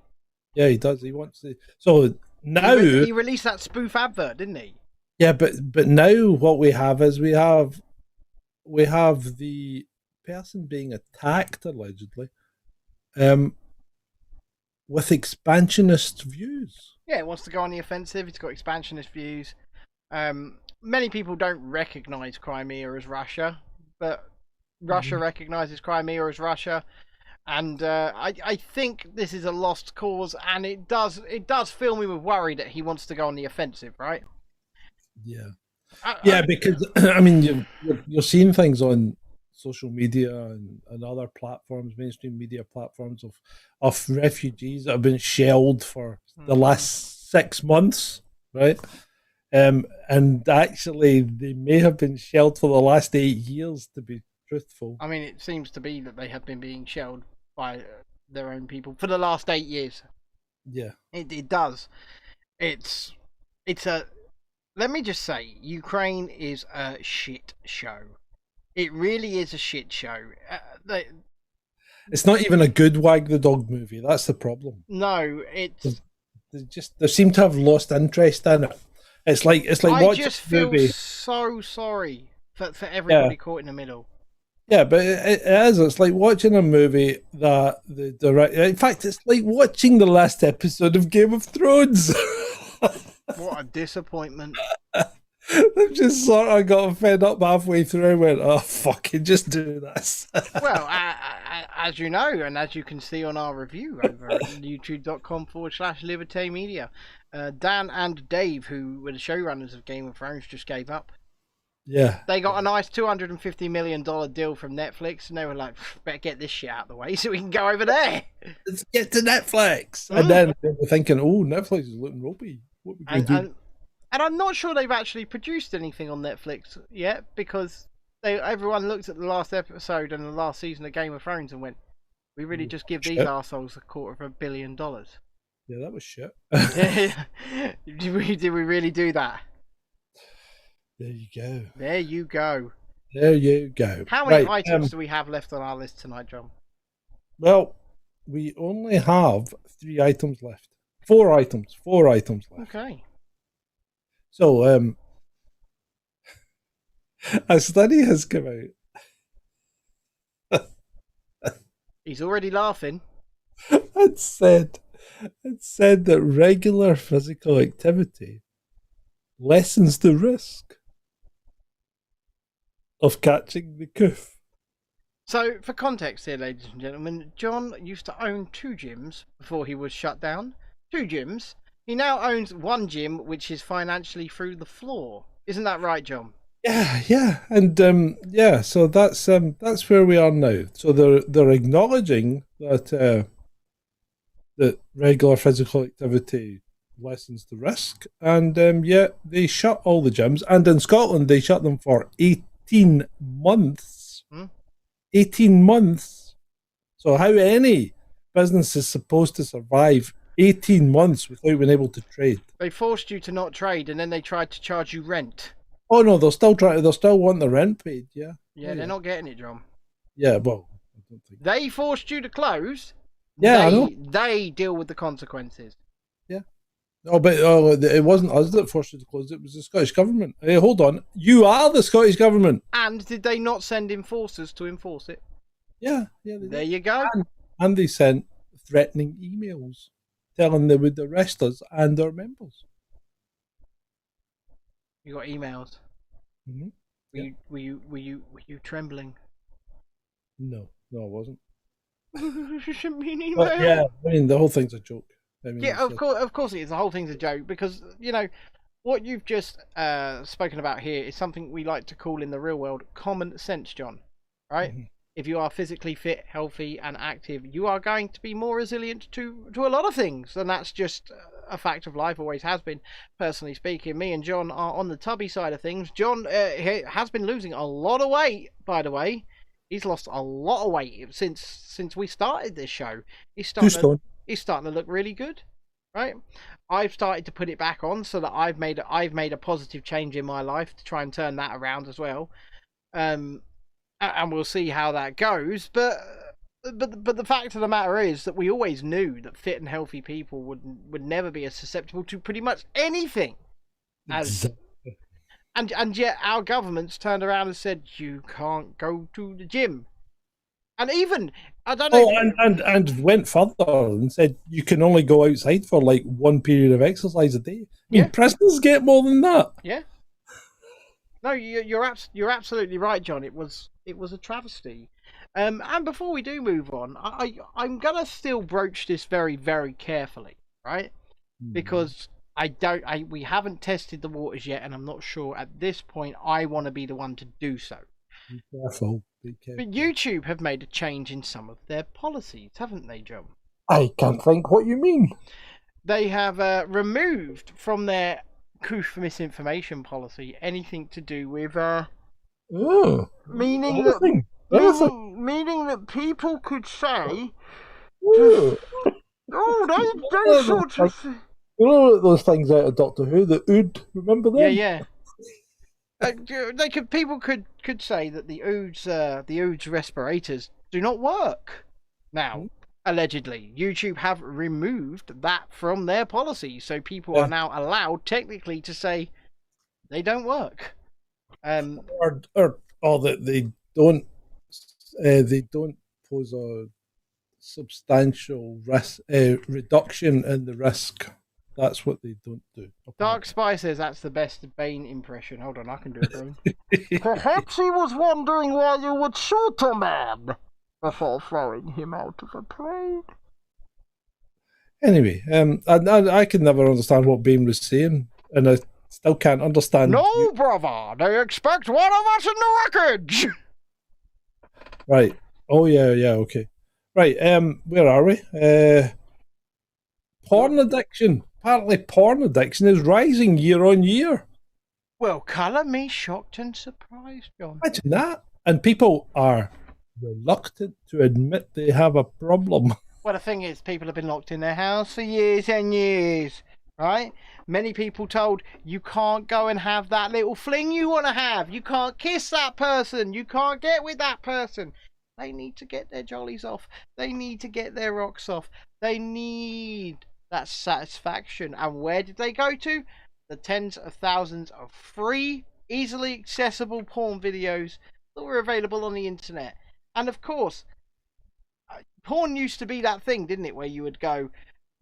Yeah, he does. He wants to. So now he released that spoof advert, didn't he? Yeah, but now what we have is we have the person being attacked allegedly, with expansionist views. Yeah, he wants to go on the offensive. He's got expansionist views. Many people don't recognise Crimea as Russia, but Russia recognises Crimea as Russia, and I think this is a lost cause, and it does fill me with worry that he wants to go on the offensive, right? Yeah, because I mean you're seeing things on social media and other platforms, mainstream media platforms of refugees that have been shelled for the last 6 months, right? And actually they may have been shelled for the last 8 years, to be truthful. I mean, it seems to be that they have been being shelled by their own people for the last 8 years. Yeah, it does. It's a. Let me just say, Ukraine is a shit show. It really is a shit show. It's not even a good Wag the Dog movie. That's the problem. No, it's they seem to have lost interest in it. It's like I watching just a feel movie. so sorry for everybody caught in the middle. Yeah, but it is. It's like watching a movie that the direct. In fact, it's like watching the last episode of Game of Thrones. What a disappointment. I've just sort of got fed up halfway through and went, oh, fucking just do this. Well, as you know, and as you can see on our review over at youtube.com/Liberté Media, Dan and Dave, who were the showrunners of Game of Thrones, just gave up. Yeah. They got a nice $250 million deal from Netflix, and they were like, better get this shit out of the way so we can go over there. Let's get to Netflix. And then they were thinking, oh, Netflix is looking ropey. What we going to do? And I'm not sure they've actually produced anything on Netflix yet, because everyone looked at the last episode and the last season of Game of Thrones and went, we really just give these arseholes $250 million. Yeah, that was shit. Did we really do that? There you go. There you go. There you go. How many items do we have left on our list tonight, John? Well, we only have 3 items left. 4 items. 4 items left. Okay. So, a study has come out. He's already laughing. It said that regular physical activity lessens the risk of catching the coof. So, for context here, ladies and gentlemen, John used to own 2 gyms before he was shut down. 2 gyms. He now owns 1 gym, which is financially through the floor. Isn't that right, John? Yeah, and so that's where we are now. So they're acknowledging that that regular physical activity lessens the risk, and yet they shut all the gyms, and in Scotland they shut them for 18 months. 18 months. So how any business is supposed to survive 18 months without being able to trade? They forced you to not trade, and then they tried to charge you rent. Oh no, they'll still want the rent paid. Yeah. Yeah, they're not getting it, John. Yeah, well, I don't think they forced you to close. Yeah, I know. They deal with the consequences. Yeah. Oh, but it wasn't us that forced you to close. It was the Scottish government. Hey, hold on. You are the Scottish government. And did they not send enforcers to enforce it? Yeah. There you go. And they sent threatening emails. telling they would arrest us and our members. You got emails. Mm-hmm. Were you trembling? No, I wasn't. You sent me an email. But yeah, I mean the whole thing's a joke. I mean, Yeah, of course it is. The whole thing's a joke because what you've just spoken about here is something we like to call in the real world common sense, John. Right? Mm-hmm. If you are physically fit, healthy, and active, you are going to be more resilient to a lot of things, and that's just a fact of life. Always has been. Personally speaking, me and John are on the tubby side of things. John has been losing a lot of weight, by the way. He's lost a lot of weight since we started this show. He's starting to look really good, right? I've started to put it back on so that I've made a positive change in my life to try and turn that around as well. And we'll see how that goes. But the fact of the matter is that we always knew that fit and healthy people would never be as susceptible to pretty much anything as. And yet our government's turned around and said you can't go to the gym, and even I don't know. And went further and said you can only go outside for like one period of exercise a day. I mean, prisoners get more than that. Yeah. No, you're absolutely right, John. It was a travesty. And before we do move on, I'm gonna still broach this very, very carefully, right? Because we haven't tested the waters yet, and I'm not sure at this point I want to be the one to do so. Be careful. But YouTube have made a change in some of their policies, haven't they, John? I can't think what you mean. They have removed from their truth misinformation policy anything to do with meaning that people could say they sort of. You know those things out of Doctor Who, the Ood, remember them? Yeah. People could say that the Ood's respirators do not work. Now, allegedly, YouTube have removed that from their policy, so people are now allowed technically to say they don't work. Or that they don't pose a substantial risk reduction in the risk. That's what they don't do. Dark Spy says that's the best Bane impression. Hold on, I can do it, Bane. Perhaps he was wondering why you would shoot a man before throwing him out of a plane. Anyway, I can never understand what Bane was saying, and I still can't understand. No, brother, they expect one of us in the wreckage. Right. Oh yeah, okay. Right. Where are we? Porn addiction. Apparently, porn addiction is rising year on year. Well, colour me shocked and surprised, John. Imagine that. And people are reluctant to admit they have a problem. Well, the thing is, people have been locked in their house for years and years, right? Many people told, you can't go and have that little fling you want to have. You can't kiss that person. You can't get with that person. They need to get their jollies off. They need to get their rocks off. They need that satisfaction. And where did they go to? The tens of thousands of free, easily accessible porn videos that were available on the internet. And of course, porn used to be that thing, didn't it, where you would go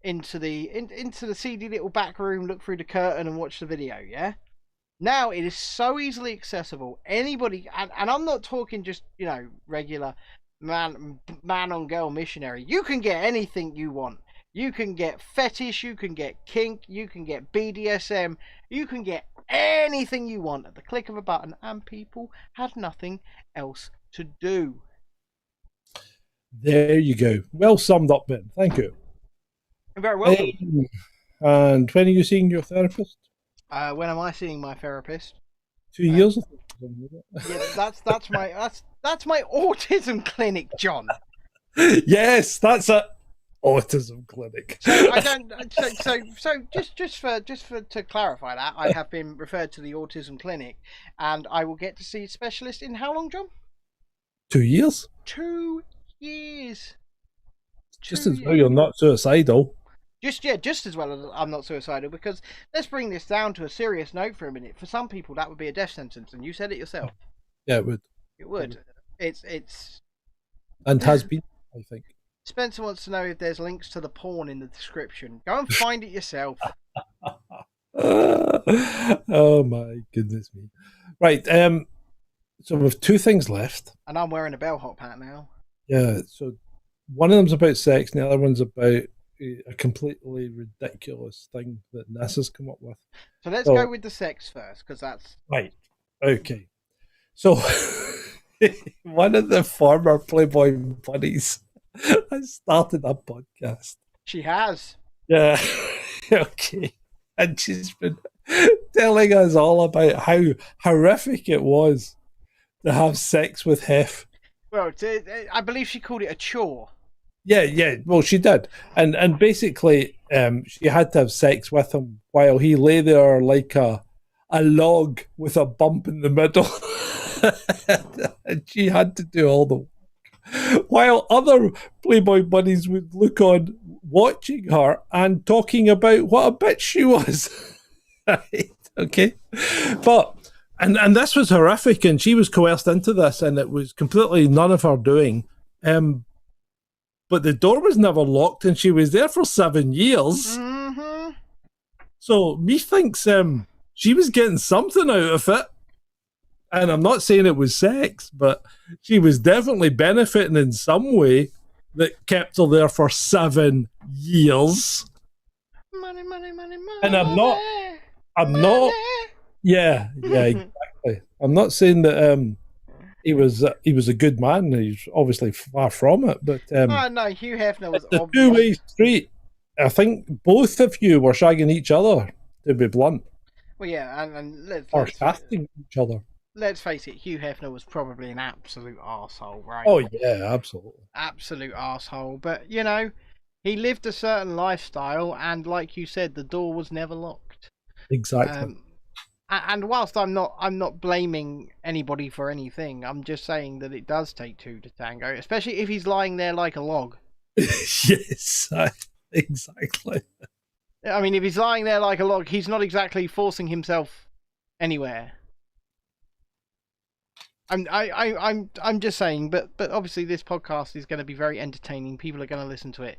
into the seedy little back room, look through the curtain and watch the video, yeah? Now it is so easily accessible. Anybody, and I'm not talking just, regular man on girl missionary. You can get anything you want. You can get fetish, you can get kink, you can get BDSM, you can get anything you want at the click of a button, and people had nothing else to do. There you go. Well summed up, Ben. Thank you. You're very welcome. And when are you seeing your therapist? When am I seeing my therapist? 2 years. Yeah, that's my autism clinic, John. Yes, that's a autism clinic. So I don't. So just to clarify that, I have been referred to the autism clinic, and I will get to see a specialist in how long, John? 2 years. 2 years. Just as well you're not suicidal. Just as well as I'm not suicidal, because let's bring this down to a serious note for a minute. For some people, that would be a death sentence, and you said it yourself. Yeah, it would. It would. It's and has been, I think. Spencer wants to know if there's links to the porn in the description. Go and find it yourself. Oh my goodness me! Right, so we've two things left. And I'm wearing a bellhop hat now. Yeah, so one of them's about sex, and the other one's about a completely ridiculous thing that NASA's come up with. So let's go with the sex first, because that's... Right, okay. So, one of the former Playboy buddies has started a podcast. She has. Yeah, okay. And she's been telling us all about how horrific it was to have sex with Hef. Well, I believe she called it a chore. Yeah. Well, she did, and basically, she had to have sex with him while he lay there like a log with a bump in the middle, and she had to do all the work, while other Playboy buddies would look on, watching her and talking about what a bitch she was. Right? Okay, but. And this was horrific, and she was coerced into this, and it was completely none of her doing. But the door was never locked, and she was there for 7 years. Mm-hmm. So me thinks she was getting something out of it. And I'm not saying it was sex, but she was definitely benefiting in some way that kept her there for 7 years. Money. And I'm not. Yeah, exactly. I'm not saying that he was a good man. He's obviously far from it, but no, Hugh Hefner was it's a two-way street. I think both of you were shagging each other, to be blunt. Well, yeah, and or shafting each other. Let's face it, Hugh Hefner was probably an absolute arsehole, right? Oh yeah, absolutely. Absolute arsehole. But you know, he lived a certain lifestyle, and like you said, the door was never locked. Exactly. And whilst I'm not blaming anybody for anything, I'm just saying that it does take two to tango, especially if he's lying there like a log. Yes, exactly. I mean, if he's lying there like a log, he's not exactly forcing himself anywhere. I'm just saying, but obviously this podcast is going to be very entertaining. People are going to listen to it,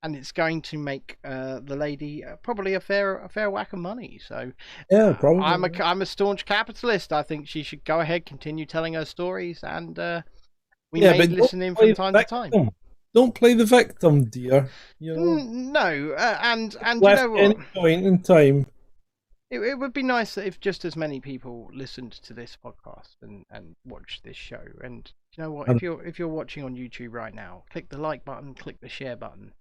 and it's going to make the lady probably a fair whack of money. So yeah, probably. I'm a staunch capitalist. I think she should go ahead, continue telling her stories, and we may listen in from time to time. Don't play the victim, dear. You know? No, and you know what? Any point in time. It would be nice if just as many people listened to this podcast and watched this show. And you know what? If you're watching on YouTube right now, click the like button, click the share button,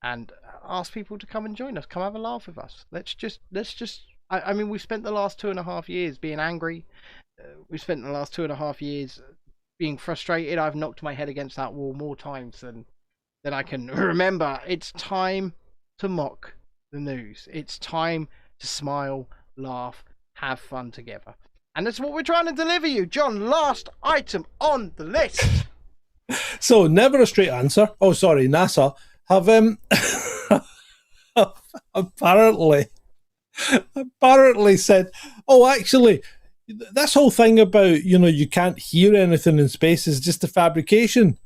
and ask people to come and join us. Come have a laugh with us. Let's just. I mean, we've spent the last 2.5 years being angry. We've spent the last 2.5 years being frustrated. I've knocked my head against that wall more times than I can remember. It's time to mock the news. It's time to smile, laugh, have fun together. And that's what we're trying to deliver you. John, last item on the list. So, never a straight answer. Oh, sorry, NASA have apparently said, oh, actually, this whole thing about, you can't hear anything in space is just a fabrication.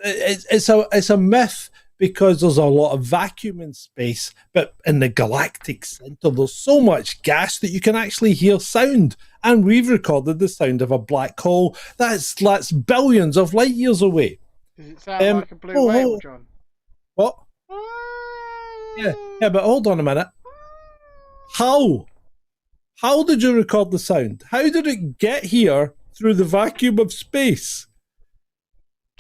It's a myth, because there's a lot of vacuum in space, but in the galactic center, there's so much gas that you can actually hear sound. And we've recorded the sound of a black hole that's billions of light years away. Does it sound like a blue whale, John? What? Yeah, but hold on a minute. How did you record the sound? How did it get here through the vacuum of space?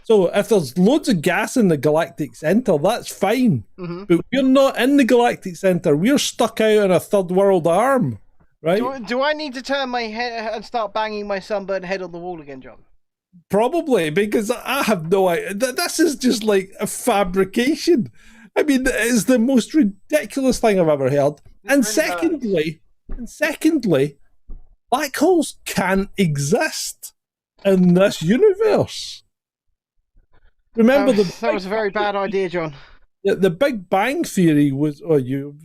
So if there's loads of gas in the galactic center, that's fine. Mm-hmm. But we're not in the galactic center. We're stuck out on a third world arm, right? Do I need to turn my head and start banging my sunburned head on the wall again, John? Probably, because I have no idea. This is just like a fabrication. I mean, it's the most ridiculous thing I've ever heard. And secondly, black holes can't exist in this universe. Remember that was a very bad idea, John. The Big Bang Theory was... Oh, you've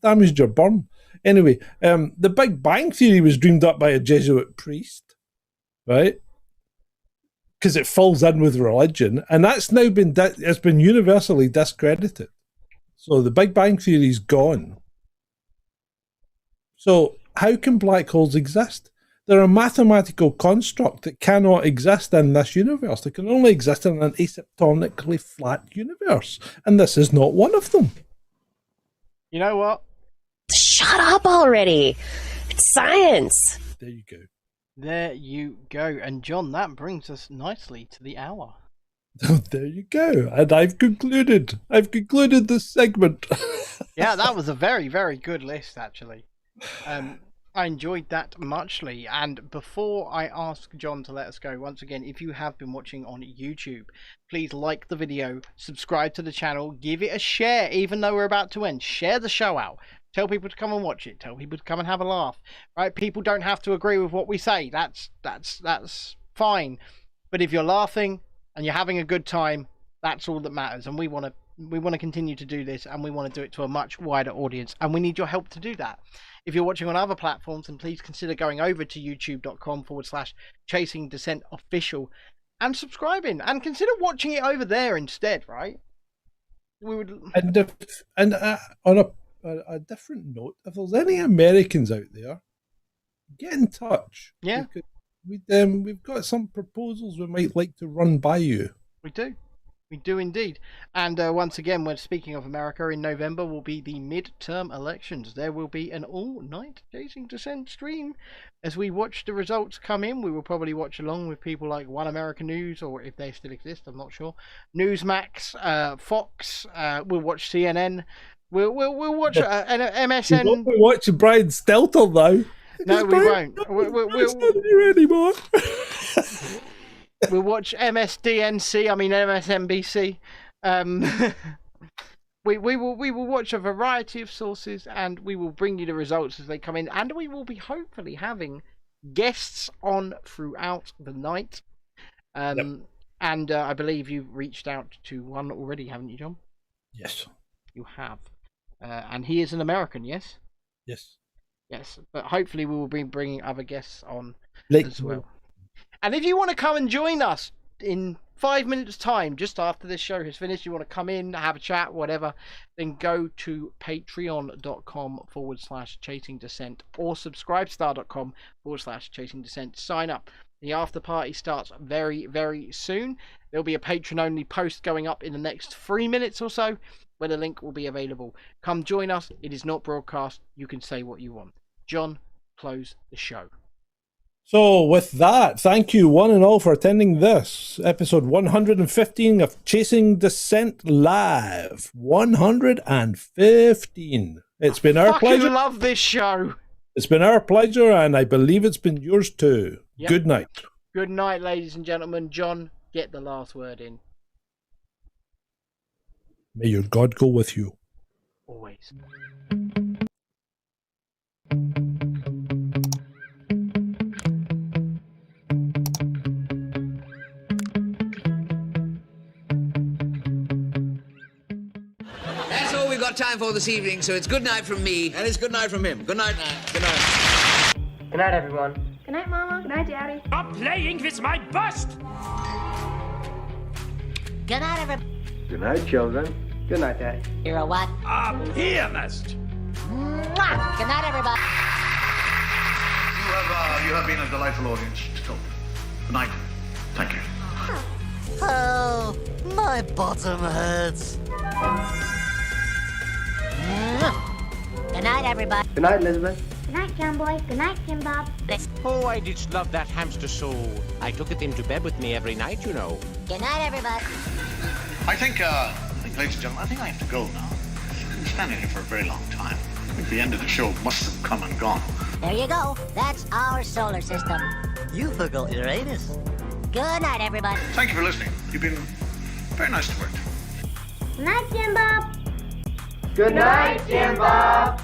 damaged your burn. Anyway, the Big Bang Theory was dreamed up by a Jesuit priest, right? because it falls in with religion, and that's now it's been universally discredited. So the Big Bang Theory is gone. So how can black holes exist? They're a mathematical construct that cannot exist in this universe. They can only exist in an asymptotically flat universe, and this is not one of them. You know what? Shut up already. It's science. There you go. There you go. And John, that brings us nicely to the hour. There you go. And I've concluded this segment. Yeah, that was a very, very good list, actually. I enjoyed that muchly. And before I ask John to let us go, once again, if you have been watching on YouTube, please like the video, subscribe to the channel, give it a share, even though we're about to end. Share the show out. Tell people to come and watch it. Tell people to come and have a laugh. Right? People don't have to agree with what we say. That's fine. But if you're laughing and you're having a good time, that's all that matters. And we want to continue to do this, and we want to do it to a much wider audience, and we need your help to do that. If you're watching on other platforms, then please consider going over to youtube.com/Chasing Dissent Official and subscribing, and consider watching it over there instead, right? We would. And on a different note, if there's any Americans out there, get in touch. Yeah, we've got some proposals we might like to run by you. We do. We do indeed. And once again, we're speaking of America, in November will be the midterm elections. There will be an all-night Chasing Dissent stream. As we watch the results come in, we will probably watch along with people like One American News, or if they still exist, I'm not sure. Newsmax, Fox, we'll watch CNN. We'll watch MSN. We won't be watching Brian Stelter, though. No, we won't. We'll not here anymore. We'll watch MSNBC. We will watch a variety of sources, and we will bring you the results as they come in, and we will be hopefully having guests on throughout the night. And I believe you've reached out to one already, haven't you, John? Yes. You have. And he is an American, yes? Yes. Yes, but hopefully we will be bringing other guests on as well. And if you want to come and join us in 5 minutes' time, just after this show has finished, you want to come in, have a chat, whatever, then go to patreon.com/Chasing Dissent or subscribestar.com/Chasing Dissent. Sign up. The after party starts very, very soon. There'll be a patron-only post going up in the next 3 minutes or so, where the link will be available. Come join us. It is not broadcast. You can say what you want. John, close the show. So with that, thank you one and all for attending this episode 115 of Chasing Dissent Live. 115. It's been our pleasure. I love this show. It's been our pleasure, and I believe it's been yours too. Yep. Good night. Good night, ladies and gentlemen. John, get the last word in. May your God go with you. Always. That's all we've got time for this evening, so it's good night from me. And it's good night from him. Good night. Good night. Good night, everyone. Good night, Mama. Good night, Daddy. Stop playing with my bust! Good night, everybody. Good night, children. Good night, Daddy. You're a what? A pianist! Mwah! Good night, everybody. You have been a delightful audience. So, good night. Thank you. Oh, my bottom hurts. Good night, everybody. Good night, Elizabeth. Good night, John Boy. Good night, Tim Bob. Oh, I did love that hamster so. I took it into bed with me every night, you know. Good night, everybody. I think, ladies and gentlemen, I think I have to go now. I've been standing here for a very long time. I think the end of the show must have come and gone. There you go. That's our solar system. You forgot Uranus. Good night, everybody. Thank you for listening. You've been very nice to work. Good night, Jim Bob. Good night, Jim Bob.